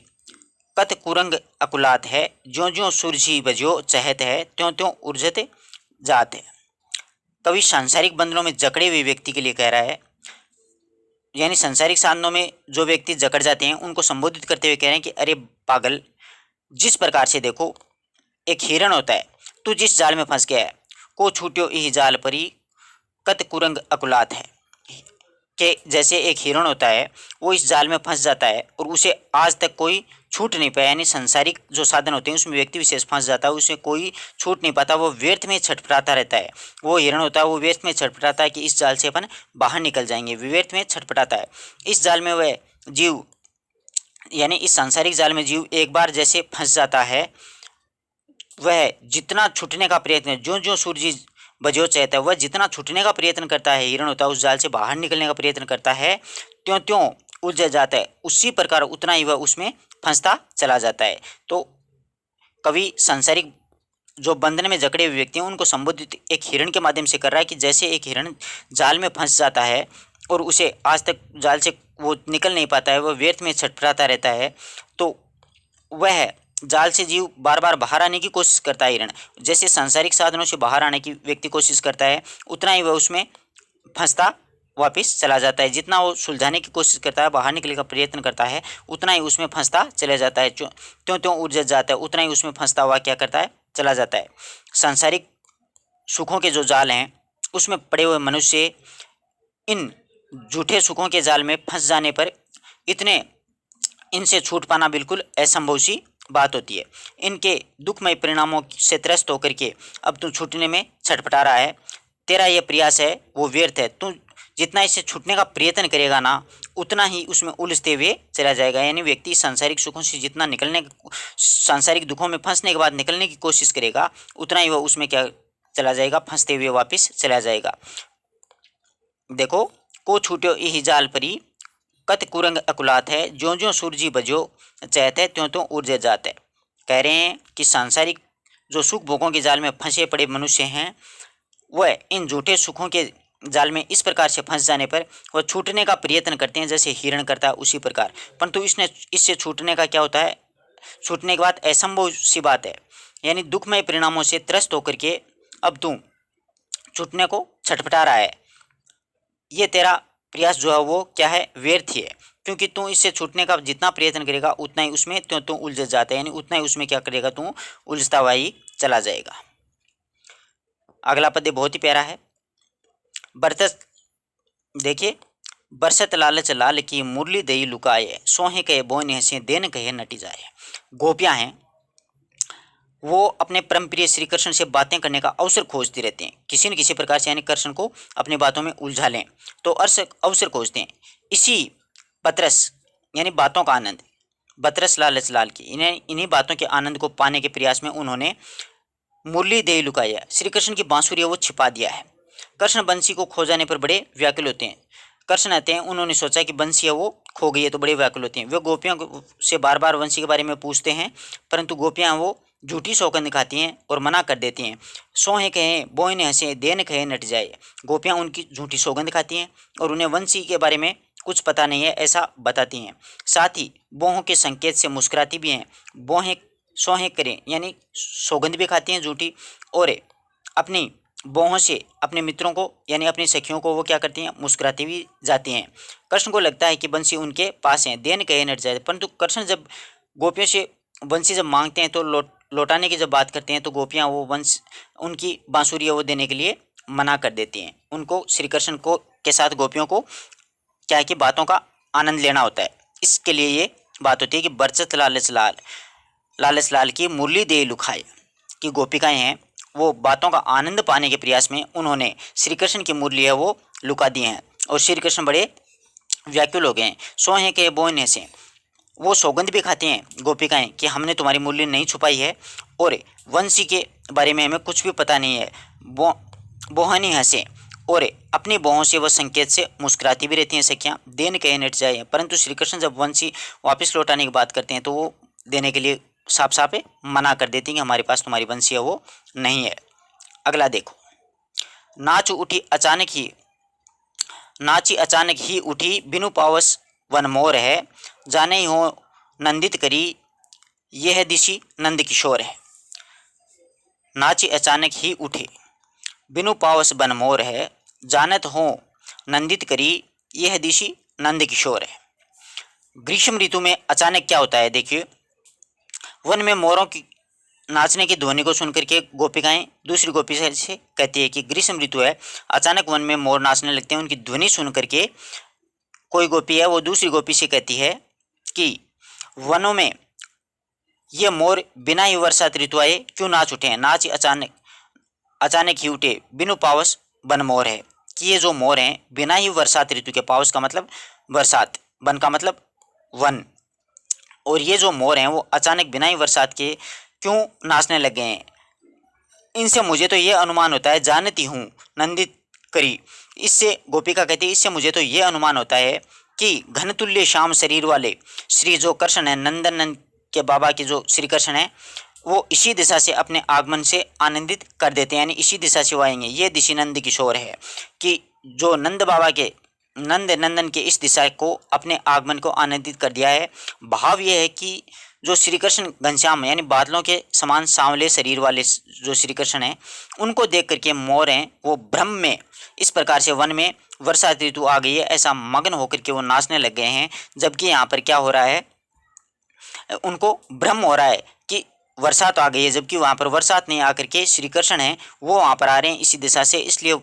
कत कुरंग अकुलात है, ज्यो ज्यो सूरझी बजो चाहत है, त्यों त्यों उर्जत जात है। कवि सांसारिक बंधनों में जकड़े हुए व्यक्ति के लिए कह रहा है, यानी सांसारिक साधनों में जो व्यक्ति जकड़ जाते हैं उनको संबोधित करते हुए कह रहे हैं कि अरे पागल, जिस प्रकार से देखो एक हिरण होता है, तू जिस जाल में फंस गया है, को छूट्यो यही जाल परी कत कुरंग अकुलात है, कि जैसे एक हिरण होता है वो इस जाल में फंस जाता है और उसे आज तक कोई छूट नहीं पाया, यानी संसारिक जो साधन होते हैं उसमें व्यक्ति विशेष फंस जाता है, उसे कोई छूट नहीं पाता, वो व्यर्थ में छटपटाता रहता है। वो हिरण होता है वो व्यर्थ में छटपटाता है कि इस जाल से अपन बाहर निकल जाएंगे, व्यर्थ में छटपटाता है। इस जाल में वह जीव यानी इस सांसारिक जाल में जीव एक बार जैसे फंस जाता है, वह जितना छूटने का प्रयत्न, जो जो सूरज बजो चाहता है, वह जितना छूटने का प्रयत्न करता है, हिरण होता है उस जाल से बाहर निकलने का प्रयत्न करता है, त्यों त्यों उलझ जाता है, उसी प्रकार उतना ही वह उसमें फंसता चला जाता है। तो कवि सांसारिक जो बंधन में जकड़े हुए व्यक्ति हैं उनको संबोधित एक हिरण के माध्यम से कर रहा है कि जैसे एक हिरण जाल में फंस जाता है और उसे आज तक जाल से वो निकल नहीं पाता है, वह व्यर्थ में छटपटाता रहता है, तो वह जाल से जीव बार बार बाहर आने की कोशिश करता है। हिरण जैसे सांसारिक साधनों से बाहर आने की व्यक्ति कोशिश करता है, उतना ही वह उसमें फंसता वापस चला जाता है। जितना वो सुलझाने की कोशिश करता है, बाहर निकलने का प्रयत्न करता है, उतना ही उसमें फंसता चला जाता है, त्यों त्यों उलझ जाता है, उतना ही उसमें फंसता हुआ क्या करता है, चला जाता है। सांसारिक सुखों के जो जाल हैं उसमें पड़े हुए मनुष्य इन झूठे सुखों के जाल में फंस जाने पर इनसे छूट पाना बिल्कुल असंभव सी बात होती है। इनके दुखमय परिणामों से त्रस्त होकर के अब तू छूटने में छटपटा रहा है, तेरा ये प्रयास है वो व्यर्थ है। तू जितना इससे छूटने का प्रयत्न करेगा ना, उतना ही उसमें उलझते हुए चला जाएगा। यानी व्यक्ति सांसारिक सुखों से जितना सांसारिक दुखों में फंसने के बाद निकलने की कोशिश करेगा, उतना ही वह उसमें क्या चला जाएगा, फंसते हुए वापस चला जाएगा। देखो, को छूट्यो इहि जाल परी, कत कुरंग अकुलात है, ज्यो ज्यो सूरजी बजो चहत है, त्यों त्यों ऊर्जे जात है। कह रहे हैं कि सांसारिक जो सुख भोगों के जाल में फंसे पड़े मनुष्य हैं, वह इन झूठे सुखों के जाल में इस प्रकार से फंस जाने पर वह छूटने का प्रयत्न करते हैं, जैसे हिरण करता है उसी प्रकार। परंतु इससे छूटने का क्या होता है, छूटने के बाद असंभव सी बात है, यानी दुखमय परिणामों से त्रस्त होकर के अब तू छूटने को छटपटा रहा है। ये तेरा प्रयास जो है वो क्या है, व्यर्थ ही है, क्योंकि तू इससे छूटने का जितना प्रयत्न करेगा उतना ही उसमें त्यों त्यों उलझ जाता है, यानी उतना ही उसमें क्या करेगा, तू उलझता हुआ ही चला जाएगा। अगला पद्य बहुत ही प्यारा है। बरतस देखिए, बरसत लालच लाल की मुरली दई लुकाए, सोहे कहे बोन हंसे देन कहे नटी जाए। गोपियां हैं, वो अपने परम प्रिय श्री कृष्ण से बातें करने का अवसर खोजती रहती हैं, किसी न किसी प्रकार से, यानी कृष्ण को अपनी बातों में उलझा लें तो अवसर खोजते हैं। इसी बतरस यानी बातों का आनंद, बतरस लालच लाल की, इन्हीं बातों के आनंद को पाने के प्रयास में उन्होंने मुरली दे लुकाया, श्री कृष्ण की बांसुरी है वो छिपा दिया है। कृष्ण बंसी को खो जाने पर बड़े व्याकुल होते हैं। कृष्ण आते हैं, उन्होंने सोचा कि बंसी है वो खो गई है, तो बड़े व्याकुल होते हैं। वे गोपियों से बार बार बंसी के बारे में पूछते हैं, परंतु गोपियां वो झूठी सौगंध दिखाती हैं और मना कर देती हैं। सोहे कहें बोने हंसे देन कहे नट जाए। गोपियां उनकी झूठी सौगंध दिखाती हैं और उन्हें वंशी के बारे में कुछ पता नहीं है ऐसा बताती हैं। साथ ही बोहों के संकेत से मुस्कुराती भी हैं। बोहें सोहे करें यानी सौगंध भी खाती हैं झूठी, और अपनी बोहों से अपने मित्रों को यानी अपनी सखियों को वो क्या करती हैं, मुस्कुराती भी जाती हैं। कृष्ण को लगता है कि बंसी उनके पास है, देन कहे नट जाए, परंतु कृष्ण जब गोपियों से बंसी जब मांगते हैं तो लौटाने की जब बात करते हैं तो गोपियां वो वंश उनकी बांसुरी वो देने के लिए मना कर देती हैं। उनको श्री कृष्ण को के साथ गोपियों को क्या है कि बातों का आनंद लेना होता है, इसके लिए ये बात होती है कि बरसत लालच लाल की मुरली दे लुखाए, कि गोपिकाएं हैं वो बातों का आनंद पाने के प्रयास में उन्होंने श्री कृष्ण की मुरली है वो लुका दी हैं, और श्री कृष्ण बड़े व्याकुल हो गए हैं। सोहे के बोने से वो सौगंध भी खाती हैं गोपिकाएं कि हमने तुम्हारी मूल्य नहीं छुपाई है, और वंशी के बारे में हमें कुछ भी पता नहीं है। बोहनी हंसे और अपनी बोहों से वह संकेत से मुस्कुराती भी रहती हैं सखियां, देन कहे नट जाए, परंतु श्री कृष्ण जब वंशी वापस लौटाने की बात करते हैं तो वो देने के लिए साफ साफ मना कर देती हैं कि हमारे पास तुम्हारी वंशी है वो नहीं है। अगला देखो, नाच उठी अचानक ही नाची अचानक ही उठी, बिनु पावस वन मोर है, जाने ही हो नंदित करी, यह दिशि नंद किशोर है। नाची अचानक ही उठे, बिनु पावस बन मोर है, जानत हो नंदित करी, यह दिशि नंद किशोर है। ग्रीष्म ऋतु में अचानक क्या होता है, देखिए, वन में मोरों की नाचने की ध्वनि को सुनकर के गोपिकाएं दूसरी गोपी से कहती है कि ग्रीष्म ऋतु है, अचानक वन में मोर नाचने लगते हैं। उनकी ध्वनि सुन करके कोई गोपी है वो दूसरी गोपी से कहती है कि वनों में ये मोर बिना ही वर्षात ऋतु आए क्यों नाच उठे हैं, नाच अचानक ही उठे, बिनु पावस बन मोर है, कि ये जो मोर हैं बिना ही वर्षात ऋतु के, पावस का मतलब बरसात, बन का मतलब वन, और ये जो मोर हैं वो अचानक बिना ही बरसात के क्यों नाचने लग गए हैं। इनसे मुझे तो ये अनुमान होता है, जानती हूँ नंदित करी, इससे गोपिका कहती है इससे मुझे तो ये अनुमान होता है कि घनतुल्य श्याम शरीर वाले श्री जो कृष्ण है, नंदन नंद के बाबा के जो श्री कृष्ण है, वो इसी दिशा से अपने आगमन से आनंदित कर देते हैं, यानी इसी दिशा से वो आएंगे। ये दिशि नंद किशोर है, कि जो नंद बाबा के नंद नंदन के इस दिशा को अपने आगमन को आनंदित कर दिया है। भाव ये है कि जो श्री कृष्ण घनश्याम यानी बादलों के समान सांवले शरीर वाले जो श्री कृष्ण हैं, उनको देख करके मोर हैं वो भ्रम में इस प्रकार से वन में वर्षा ऋतु आ गई है ऐसा मग्न होकर के वो नाचने लग गए हैं, जबकि यहाँ पर क्या हो रहा है, उनको भ्रम हो रहा है कि बरसात आ गई है, जबकि वहाँ पर बरसात नहीं आकर के श्री कृष्ण हैं वो वहाँ पर आ रहे हैं इसी दिशा से, इसलिए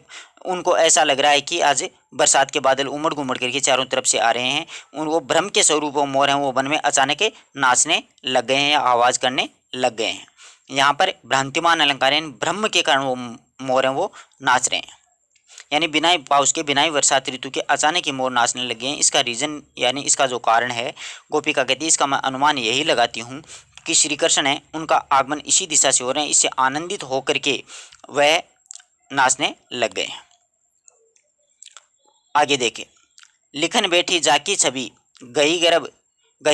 उनको ऐसा लग रहा है कि आज बरसात के बादल उमड़ घुमड़ करके चारों तरफ से आ रहे हैं। वो भ्रम के स्वरूप वो मोर हैं वो वन में अचानक नाचने लग गए हैं या आवाज़ करने लग गए हैं। यहाँ पर भ्रांतिमान अलंकार यानी भ्रम के कारण वो मोर हैं वो नाच रहे हैं, यानी बिना ही पाउस के बिना ही बरसात ऋतु के अचानक ही मोर नाचने लगे हैं। इसका रीज़न यानी इसका जो कारण है, गोपिका कहती है इसका मैं अनुमान यही लगाती हूँ कि श्री कृष्ण है उनका आगमन इसी दिशा से हो रहे हैं, इससे आनंदित होकर के वह नाचने लग गए हैं। आगे देखें, लिखन बैठी जाकी छवि, गही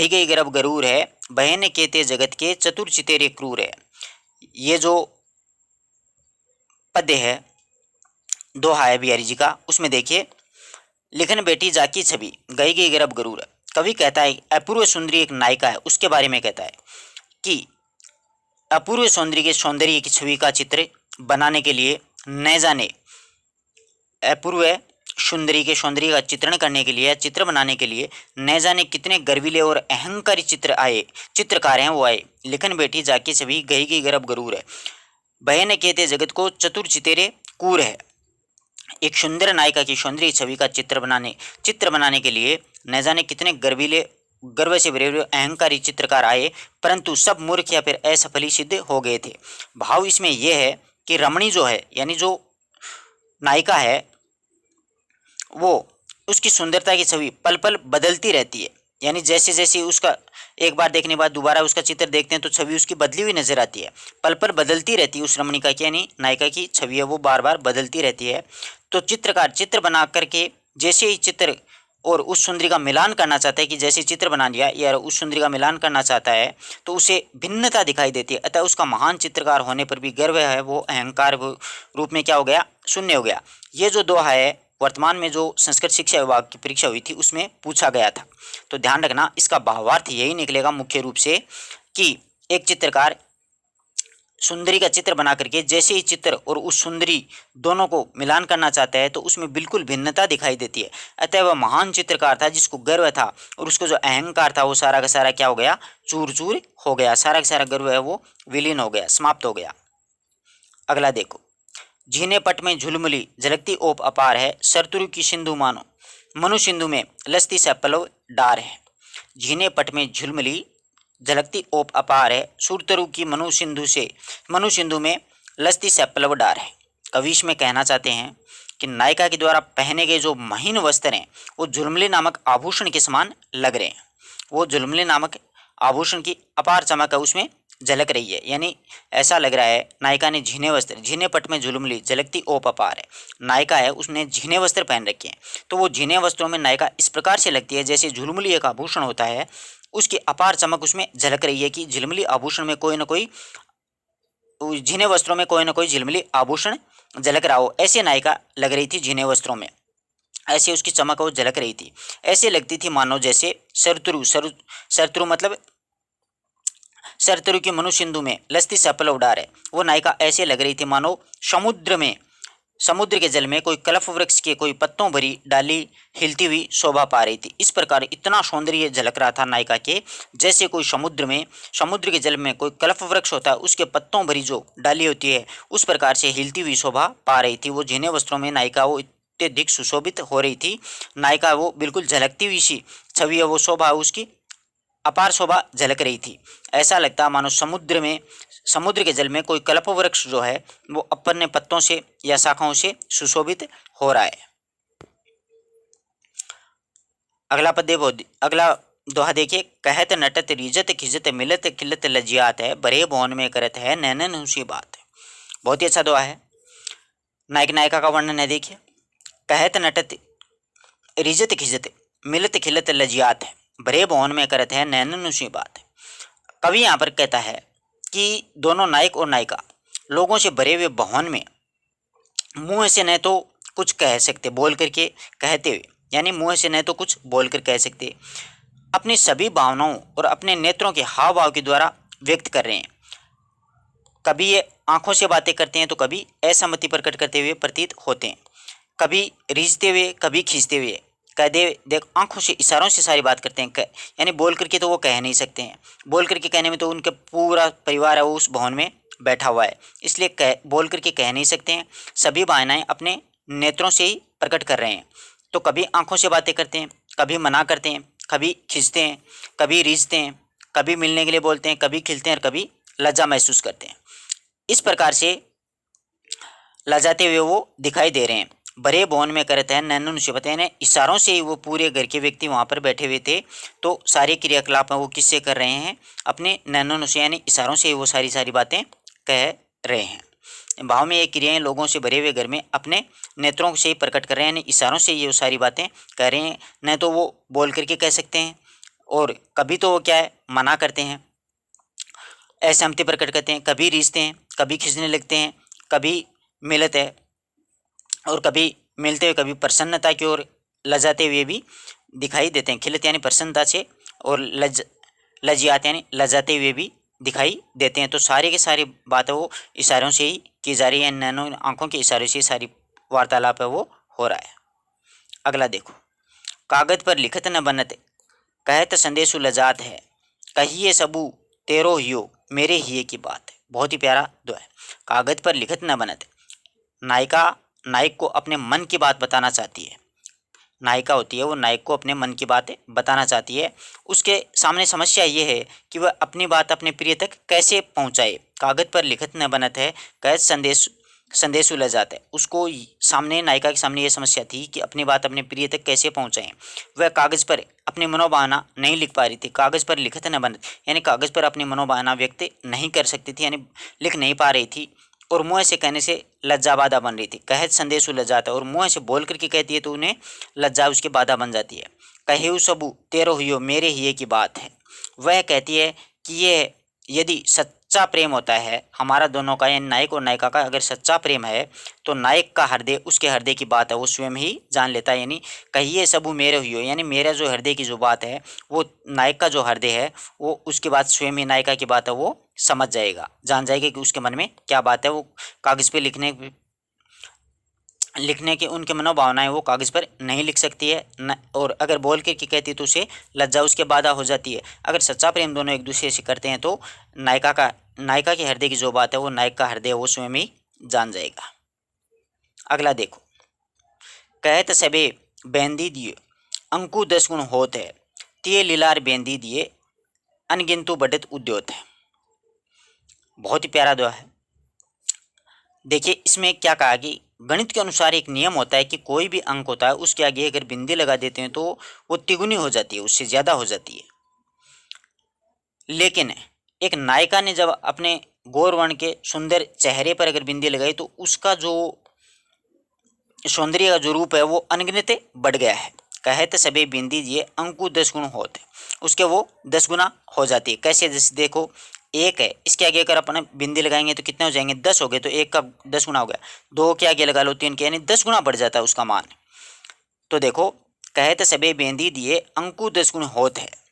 गई गर्भ गरूर है, बहन कहते जगत के चतुर चितेरे क्रूर है। ये जो पद्य है दोहा है बिहारी जी का, उसमें देखिए, लिखन बेटी जाकी छवि, गई गई गर्भ गरूर है। कवि कहता है अपूर्व सुंदरी एक नायिका है, उसके बारे में कहता है कि अपूर्व सौंदर्य की छवि का चित्र बनाने के लिए न जाने, अपूर्व सुंदरी के सौंदर्य का चित्रण करने के लिए, चित्र बनाने के लिए न जाने कितने गर्वीले और अहंकारी चित्रकार हैं वो आए। लिखन बेटी जाकी छवि, गई गई गर्भ गरूर है, बहन कहते जगत को चतुर चितेरे कूर है। एक सुंदर नायिका की सौंदर्य छवि का चित्र बनाने के लिए न जाने कितने गर्व से भरे हुए अहंकारी चित्रकार आए, परंतु सब मूर्ख या फिर असफल सिद्ध हो गए थे। भाव इसमें यह है कि रमणी जो है, यानी जो नायिका है, वो उसकी सुंदरता की छवि पल पल बदलती रहती है। यानी जैसे जैसे उसका एक बार देखने के बाद दोबारा उसका चित्र देखते हैं तो छवि उसकी बदली हुई नजर आती है, पल पल बदलती रहती है। उस रमणिका की यानी नायिका की छवि है वो बार बार बदलती रहती है। तो चित्रकार चित्र बना करके जैसे ही चित्र और उस सुंदरी का मिलान करना चाहता है, कि जैसे चित्र बना लिया या उस सुंदरी का मिलान करना चाहता है तो उसे भिन्नता दिखाई देती है। अतः उसका महान चित्रकार होने पर भी गर्व है, वो अहंकार रूप में क्या हो गया, शून्य हो गया। ये जो दोहा है वर्तमान में जो संस्कृत शिक्षा विभाग की परीक्षा हुई थी उसमें पूछा गया था। तो ध्यान रखना, इसका भावार्थ यही निकलेगा मुख्य रूप से कि एक चित्रकार सुंदरी का चित्र बना करके जैसे ही चित्र और उस सुंदरी दोनों को मिलान करना चाहता है तो उसमें बिल्कुल भिन्नता दिखाई देती है। अतः वह महान चित्रकार था जिसको गर्व था, और उसको जो अहंकार था वो सारा का सारा क्या हो गया, चूर चूर हो गया। सारा का सारा गर्व है वो विलीन हो गया, समाप्त हो गया। अगला देखो, झीने पट में झुलमुली झलकती ओप अपार है, सरतुरु की सिंधु मानो मनु सिंधु में लस्ती सा पलव डार है। झीने पट में झुलमुली झलकती ओप अपार है, सुरतरु की मनु सिंधु में लस्ती सा पलव डार है। कवि इसमें कहना चाहते हैं कि नायिका के द्वारा पहने गए जो महीन वस्त्र हैं वो झुलमुली नामक आभूषण के समान लग रहे हैं। वो झुलमुली नामक आभूषण की अपार चमक है उसमें झलक रही है। यानी ऐसा लग रहा है नायिका ने झीने वस्त्र, झीने पट में झुलमुली झलकती ओप अपार है, नायिका है उसने झीने वस्त्र पहन रखे हैं। तो वो झीने वस्त्रों में नायिका इस प्रकार से लगती है जैसे झुलमुली एक आभूषण होता है, उसकी अपार चमक उसमें झलक रही है कि झिलमिली आभूषण में कोई ना कोई, झीने वस्त्रों में कोई ना कोई झिलमिली आभूषण झलक रहा हो। ऐसे नायिका लग रही थी झीने वस्त्रों में, ऐसे उसकी चमक वो झलक रही थी। ऐसे लगती थी मानो जैसे सरतरु मतलब सरतरु की मनु सिंधु में लस्ती सपल उडार है। वो नायिका ऐसे लग रही थी मानो समुद्र के जल में कोई कलफ वृक्ष के कोई पत्तों भरी डाली हिलती हुई शोभा पा रही थी। इस प्रकार इतना सौंदर्य झलक रहा था नायिका के, जैसे कोई समुद्र के जल में कोई कलफ वृक्ष होता है उसके पत्तों भरी जो डाली होती है उस प्रकार से हिलती हुई शोभा पा रही थी। वो झीने वस्त्रों में नायिका वो अत्यधिक सुशोभित हो रही थी। नायिका वो बिल्कुल झलकती हुई सी छवि है, वो शोभा उसकी अपार शोभा झलक रही थी। ऐसा लगता मानो समुद्र के जल में कोई कल्प वृक्ष जो है वो अपने पत्तों से या शाखाओं से सुशोभित हो रहा है। अगला दोहा देखिए, कहत नटत रिजत खिजत मिलत खिलत लजियात है, बरे भवन में करत है नैनन हुसी बात है। बहुत ही अच्छा दोहा है। नायक नायिका का वर्णन है, देखिए, कहत नटत रिजत खिजत मिलत खिलत लजियात है, बरे भवन में करत है नैनन हुसी बात है। कवि यहाँ पर कहता है कि दोनों नायक और नायिका लोगों से भरे हुए भवन में मुंह से न तो कुछ कह सकते बोल करके कहते हुए, यानी मुंह से न तो कुछ बोल कर कह सकते, अपनी सभी भावनाओं और अपने नेत्रों के हाव भाव के द्वारा व्यक्त कर रहे हैं। कभी ये आंखों से बातें करते हैं तो कभी असहमति प्रकट करते हुए प्रतीत होते हैं, कभी रिझते हुए कभी खींचते हुए। कह दे देख, आंखों से इशारों से सारी बात करते हैं, यानी बोल करके तो वो कह नहीं सकते हैं। बोल करके कहने में तो उनके पूरा परिवार है वो उस भवन में बैठा हुआ है, इसलिए बोल करके कह नहीं सकते हैं। सभी भावनाएं अपने नेत्रों से ही प्रकट कर रहे हैं। तो कभी आंखों से बातें करते हैं, कभी मना करते हैं, कभी खींचते हैं, कभी रिझते हैं, कभी मिलने के लिए बोलते हैं, कभी खिलते हैं और कभी लज्जा महसूस करते हैं। इस प्रकार से लजाते हुए वो दिखाई दे रहे हैं। बड़े भवन में करते हैं नैनन से बताए ना, इशारों से ही वो पूरे घर के व्यक्ति वहाँ पर बैठे हुए थे। तो सारे क्रियाकलाप वो किससे कर रहे हैं, अपने नैनन से, यानी इशारों से ही वो सारी बातें कह रहे हैं। भाव में ये क्रियाएं लोगों से भरे हुए घर में अपने नेत्रों से ही प्रकट कर रहे हैं, यानी इशारों से ये सारी बातें कह रहे हैं। न तो वो बोल करके कह सकते हैं, और कभी तो वो क्या है मना करते हैं, असहमति प्रकट करते हैं, कभी रिझते हैं, कभी खिंचने लगते हैं, कभी मिलते हैं, और कभी मिलते हुए कभी प्रसन्नता की ओर लजाते हुए भी दिखाई देते हैं। खिलते यानी प्रसन्नता से, और लजियाते यानी लजाते हुए भी दिखाई देते हैं। तो सारे के सारी बातें वो इशारों से ही की जा रही है, नैनो आंखों के इशारे से सारी वार्तालाप है वो हो रहा है। अगला देखो, कागज पर लिखत न बनत, कहत संदेशु लजात है, कहिए सबू तेरो हियो मेरे हिये की बात है। बहुत ही प्यारा दो है। कागज पर लिखत न बनत, नायिका नायक को अपने मन की बात बताना चाहती है। नायिका होती है वो नायक को अपने मन की बात बताना चाहती है। उसके सामने समस्या ये है कि वह अपनी बात अपने प्रिय तक कैसे पहुंचाए। कागज पर लिखत न बनत है, कैद संदेश उलझ जाता है। उसको सामने, नायिका के सामने ये समस्या थी कि अपनी बात अपने प्रिय तक कैसे पहुंचाएं। वह कागज पर अपनी मनोभावना नहीं लिख पा रही थी। कागज पर लिखत न बनत यानी कागज पर अपनी मनोभावना व्यक्त नहीं कर सकती थी, यानी लिख नहीं पा रही थी, और मुँह से कहने से लज्जा बाधा बन रही थी। कहत संदेश लज्जाता है, और मुँह से बोल करके कहती है तो उन्हें लज्जा उसकी बाधा बन जाती है। कहे सबू तेरो हियो मेरे हिये की बात है। वह कहती है कि ये यदि सच्चा प्रेम होता है हमारा दोनों का, यानी नायक और नायिका का अगर सच्चा प्रेम है तो नायक का हृदय उसके हृदय की बात है वो स्वयं ही जान लेता है। यानी कहिए सबू मेरे हियो, यानी मेरा जो हृदय की जो बात है वो नायक का जो हृदय है वो उसकी बात स्वयं ही नायिका की बात है वो समझ जाएगा, जान जाएगा कि उसके मन में क्या बात है। वो कागज़ पे लिखने की उनकी मनोभावनाएं वो कागज़ पर नहीं लिख सकती है न, और अगर बोल के की कहती है तो उसे लज्जा उसके बाधा हो जाती है। अगर सच्चा प्रेम दोनों एक दूसरे से करते हैं तो नायिका के हृदय की जो बात है वो नायक का हृदय वो स्वयं ही जान जाएगा। अगला देखो, कहत सबे बेंदी दिए अंकु 10 गुण होत है, तिये लीलार बेंदी दिए अनगिनतु बढ़त उद्योत है। बहुत ही प्यारा दुआ है। देखिए इसमें क्या कहा कि गणित के अनुसार एक नियम होता है कि कोई भी अंक होता है उसके आगे अगर बिंदी लगा देते हैं तो वो तिगुनी हो जाती है, उससे ज़्यादा हो जाती है। लेकिन एक नायिका ने जब अपने गौरवर्ण के सुंदर चेहरे पर अगर बिंदी लगाई तो उसका जो सौंदर्य का जो रूप है वो अनगिनत बढ़ गया है। कहते सभी बिंदी दिए अंकु 10 गुण होते, उसके वो 10 गुना हो जाती है। कैसे? जैसे देखो एक है, इसके आगे अगर अपन बिंदी लगाएंगे तो कितने हो जाएंगे? 10 हो गए, तो एक का 10 गुना हो गया। दो के आगे लगा लो 3 के, यानी 10 गुना बढ़ जाता है उसका मान। तो देखो कहते सभी बिंदी दिए अंकु 10 गुण होते है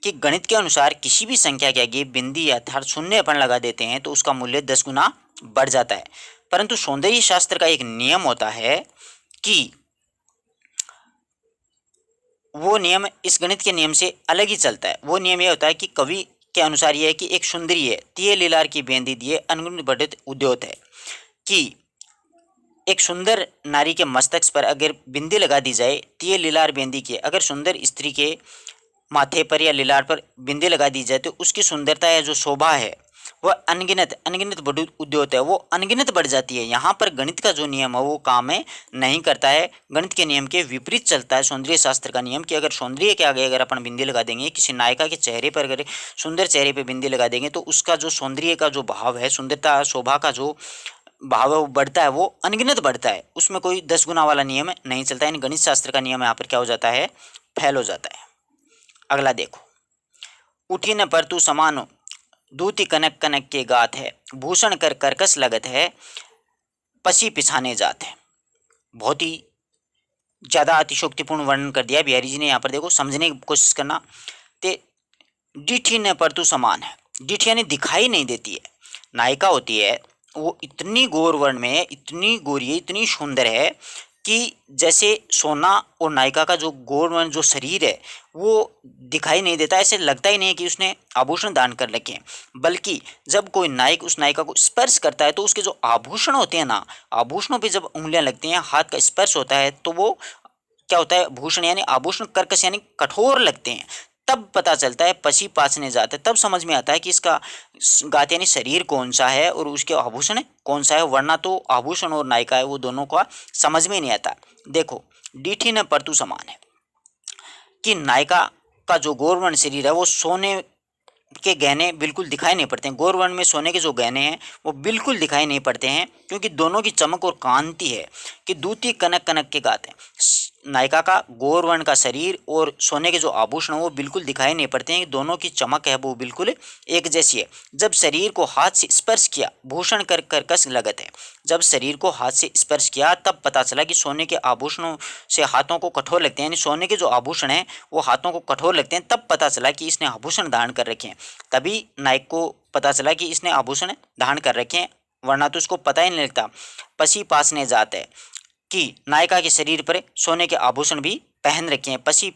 कि गणित के अनुसार किसी भी संख्या के आगे बिंदी अर्थात शून्य अपन लगा देते हैं तो उसका मूल्य 10 गुना बढ़ जाता है। परंतु सौंदर्य शास्त्र का एक नियम होता है कि वो नियम इस गणित के नियम से अलग ही चलता है। वो नियम ये होता है कि कवि के अनुसार यह है कि एक सुंदरी है तिये लीलार की बेंदी दिए अनगुण बढ़ित उद्योत है, कि एक सुंदर नारी के मस्तक पर अगर बिंदी लगा दी जाए तिये लीलार बेंदी के, अगर सुंदर स्त्री के माथे पर या लीलार पर बिंदी लगा दी जाए तो उसकी सुंदरता या जो शोभा है वह अनगिनत अनगिनत बढ़ उद्योत है, वो अनगिनत बढ़ जाती है। यहाँ पर गणित का जो नियम है वो काम में नहीं करता है, गणित के नियम के विपरीत चलता है सौंदर्य शास्त्र का नियम कि अगर सौंदर्य के आगे अगर अपन बिंदी लगा देंगे, किसी नायिका के चेहरे पर अगर सुंदर चेहरे पर बिंदी लगा देंगे तो उसका जो सौंदर्य का जो भाव है, सुंदरता शोभा का जो भाव है वो बढ़ता है, वो अनगिनत बढ़ता है। उसमें कोई 10 गुना वाला नियम नहीं चलता है। गणित शास्त्र का नियम यहाँ पर क्या हो जाता है? फैल हो जाता है। अगला देखो, उठी न पर तू समानो दूती कनक कनक के गात है, भूषण कर करकस लगत है, पसी पिछाने जात है। बहुत ही ज़्यादा अतिशोक्तिपूर्ण वर्णन कर दिया बिहारी जी ने यहाँ पर। देखो समझने की कोशिश करना। ते डिठी न पर तू समान है, डिठी यानी दिखाई नहीं देती है। नायिका होती है वो इतनी गौर वर्ण में है, इतनी गोरी है, इतनी सुंदर है कि जैसे सोना और नायिका का जो गौर जो शरीर है वो दिखाई नहीं देता। ऐसे लगता ही नहीं है कि उसने आभूषण दान कर रखे हैं, बल्कि जब कोई नायक उस नायिका को स्पर्श करता है तो उसके जो आभूषण होते हैं ना, आभूषणों पे जब उंगलियां लगती हैं, हाथ का स्पर्श होता है तो वो क्या होता है? भूषण यानी आभूषण कर्कश यानी कठोर लगते हैं। तब पता चलता है, पसी पाछने जाते तब समझ में आता है कि इसका गात यानी शरीर कौन सा है और उसके आभूषण कौन सा है, वरना तो आभूषण और नायिका है वो दोनों का समझ में नहीं आता। देखो डीठी न परतु समान है कि नायिका का जो गौरवर्ण शरीर है वो सोने के गहने बिल्कुल दिखाई नहीं पड़ते हैं। गौर वर्ण में सोने के जो गहने हैं वो बिल्कुल दिखाई नहीं पड़ते हैं, क्योंकि दोनों की चमक और कांति है कि दूती कनक कनक के गाते हैं। नायिका का गौर वर्ण का शरीर और सोने के जो आभूषण हैं वो बिल्कुल दिखाई नहीं पड़ते हैं, दोनों की चमक है वो बिल्कुल एक जैसी है। जब शरीर को हाथ से स्पर्श किया भूषण कर कर्कश लगत है। जब शरीर को हाथ से स्पर्श किया तब पता चला कि सोने के आभूषणों से हाथों को कठोर लगते हैं, यानी सोने के जो आभूषण हैं वो हाथों को कठोर लगते हैं। तब पता चला कि इसने आभूषण धारण कर रखे हैं, तभी नायक को पता चला कि इसने आभूषण धारण कर रखे हैं, वरना तो उसको पता ही नहीं लगता। पसी पासने जाते हैं कि नायिका के शरीर पर सोने के आभूषण भी पहन रखे हैं, पसी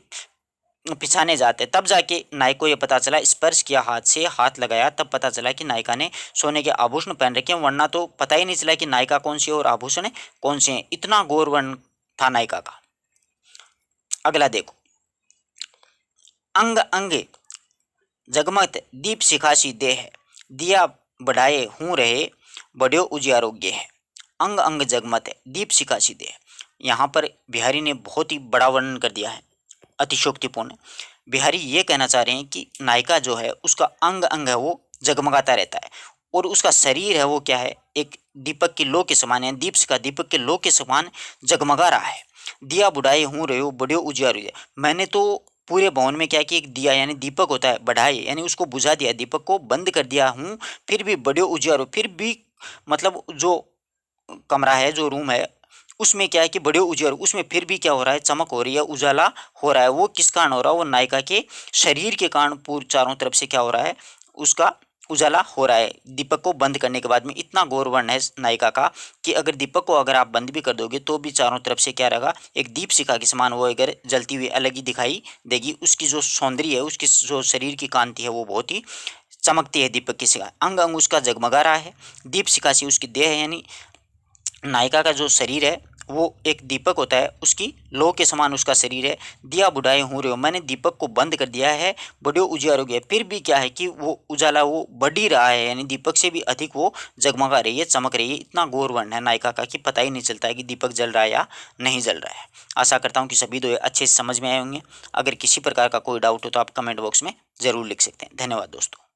पिछाने जाते तब जाके नायक को ये पता चला, स्पर्श किया हाथ से, हाथ लगाया तब पता चला कि नायिका ने सोने के आभूषण पहन रखे हैं, वरना तो पता ही नहीं चला कि नायिका कौन सी है और आभूषण कौन से हैं। इतना गौर वर्ण था नायिका का। अगला देखो, अंग अंग जगमग दीप शिखासी देह, दिया बढ़ाए हूँ रहे बड़ो उजियारोग्य है। अंग अंग जगमग दीप शिखासी देह, यहाँ पर बिहारी ने बहुत ही बड़ा वर्णन कर दिया है, अतिशोक्तिपूर्ण। बिहारी ये कहना चाह रहे हैं कि नायिका जो है उसका अंग अंग है वो जगमगाता रहता है, और उसका शरीर है वो क्या है, एक दीपक की लो के समान है, दीप का दीपक के लो के समान जगमगा रहा है। दिया बुढ़ाए हूँ रहे बड़े उजियार, मैंने तो पूरे भवन में क्या कि एक दिया यानी दीपक होता है, बढ़ाए यानी उसको बुझा दिया, दीपक को बंद कर दिया हूँ, फिर भी बड़े उजियार, फिर भी मतलब जो कमरा है जो रूम है उसमें क्या है कि बड़े उजाला, उसमें फिर भी क्या हो रहा है, चमक हो रही है, उजाला हो रहा है। वो किस कारण हो रहा है, वो नायिका के शरीर के कारण पूर्व चारों तरफ से क्या हो रहा है, उसका उजाला हो रहा है दीपक को बंद करने के बाद में। इतना गौर वर्ण है नायिका का कि अगर दीपक को अगर आप बंद भी कर दोगे तो भी चारों तरफ से क्या रहेगा, एक दीप शिखा के समान वो अगर जलती हुई अलग ही दिखाई देगी। उसकी जो सौंदर्य है, उसकी जो शरीर की कांति है वो बहुत ही चमकती है दीपक की शिखा, अंग अंग उसका जगमगा रहा है। दीप शिखा से उसकी देह है, यानी नायिका का जो शरीर है वो एक दीपक होता है, उसकी लो के समान उसका शरीर है। दिया बुढ़ाए हूँ रहे हो, मैंने दीपक को बंद कर दिया है, बड़े उजियार हो गया, फिर भी क्या है कि वो उजाला वो बढ़ ही रहा है, यानी दीपक से भी अधिक वो जगमगा रही है, चमक रही है। इतना गौर वर्ण है नायिका का कि पता ही नहीं चलता है कि दीपक जल रहा है या नहीं जल रहा है। आशा करता हूँ कि सभी दो अच्छे से समझ में आए होंगे। अगर किसी प्रकार का कोई डाउट हो तो आप कमेंट बॉक्स में ज़रूर लिख सकते हैं। धन्यवाद दोस्तों।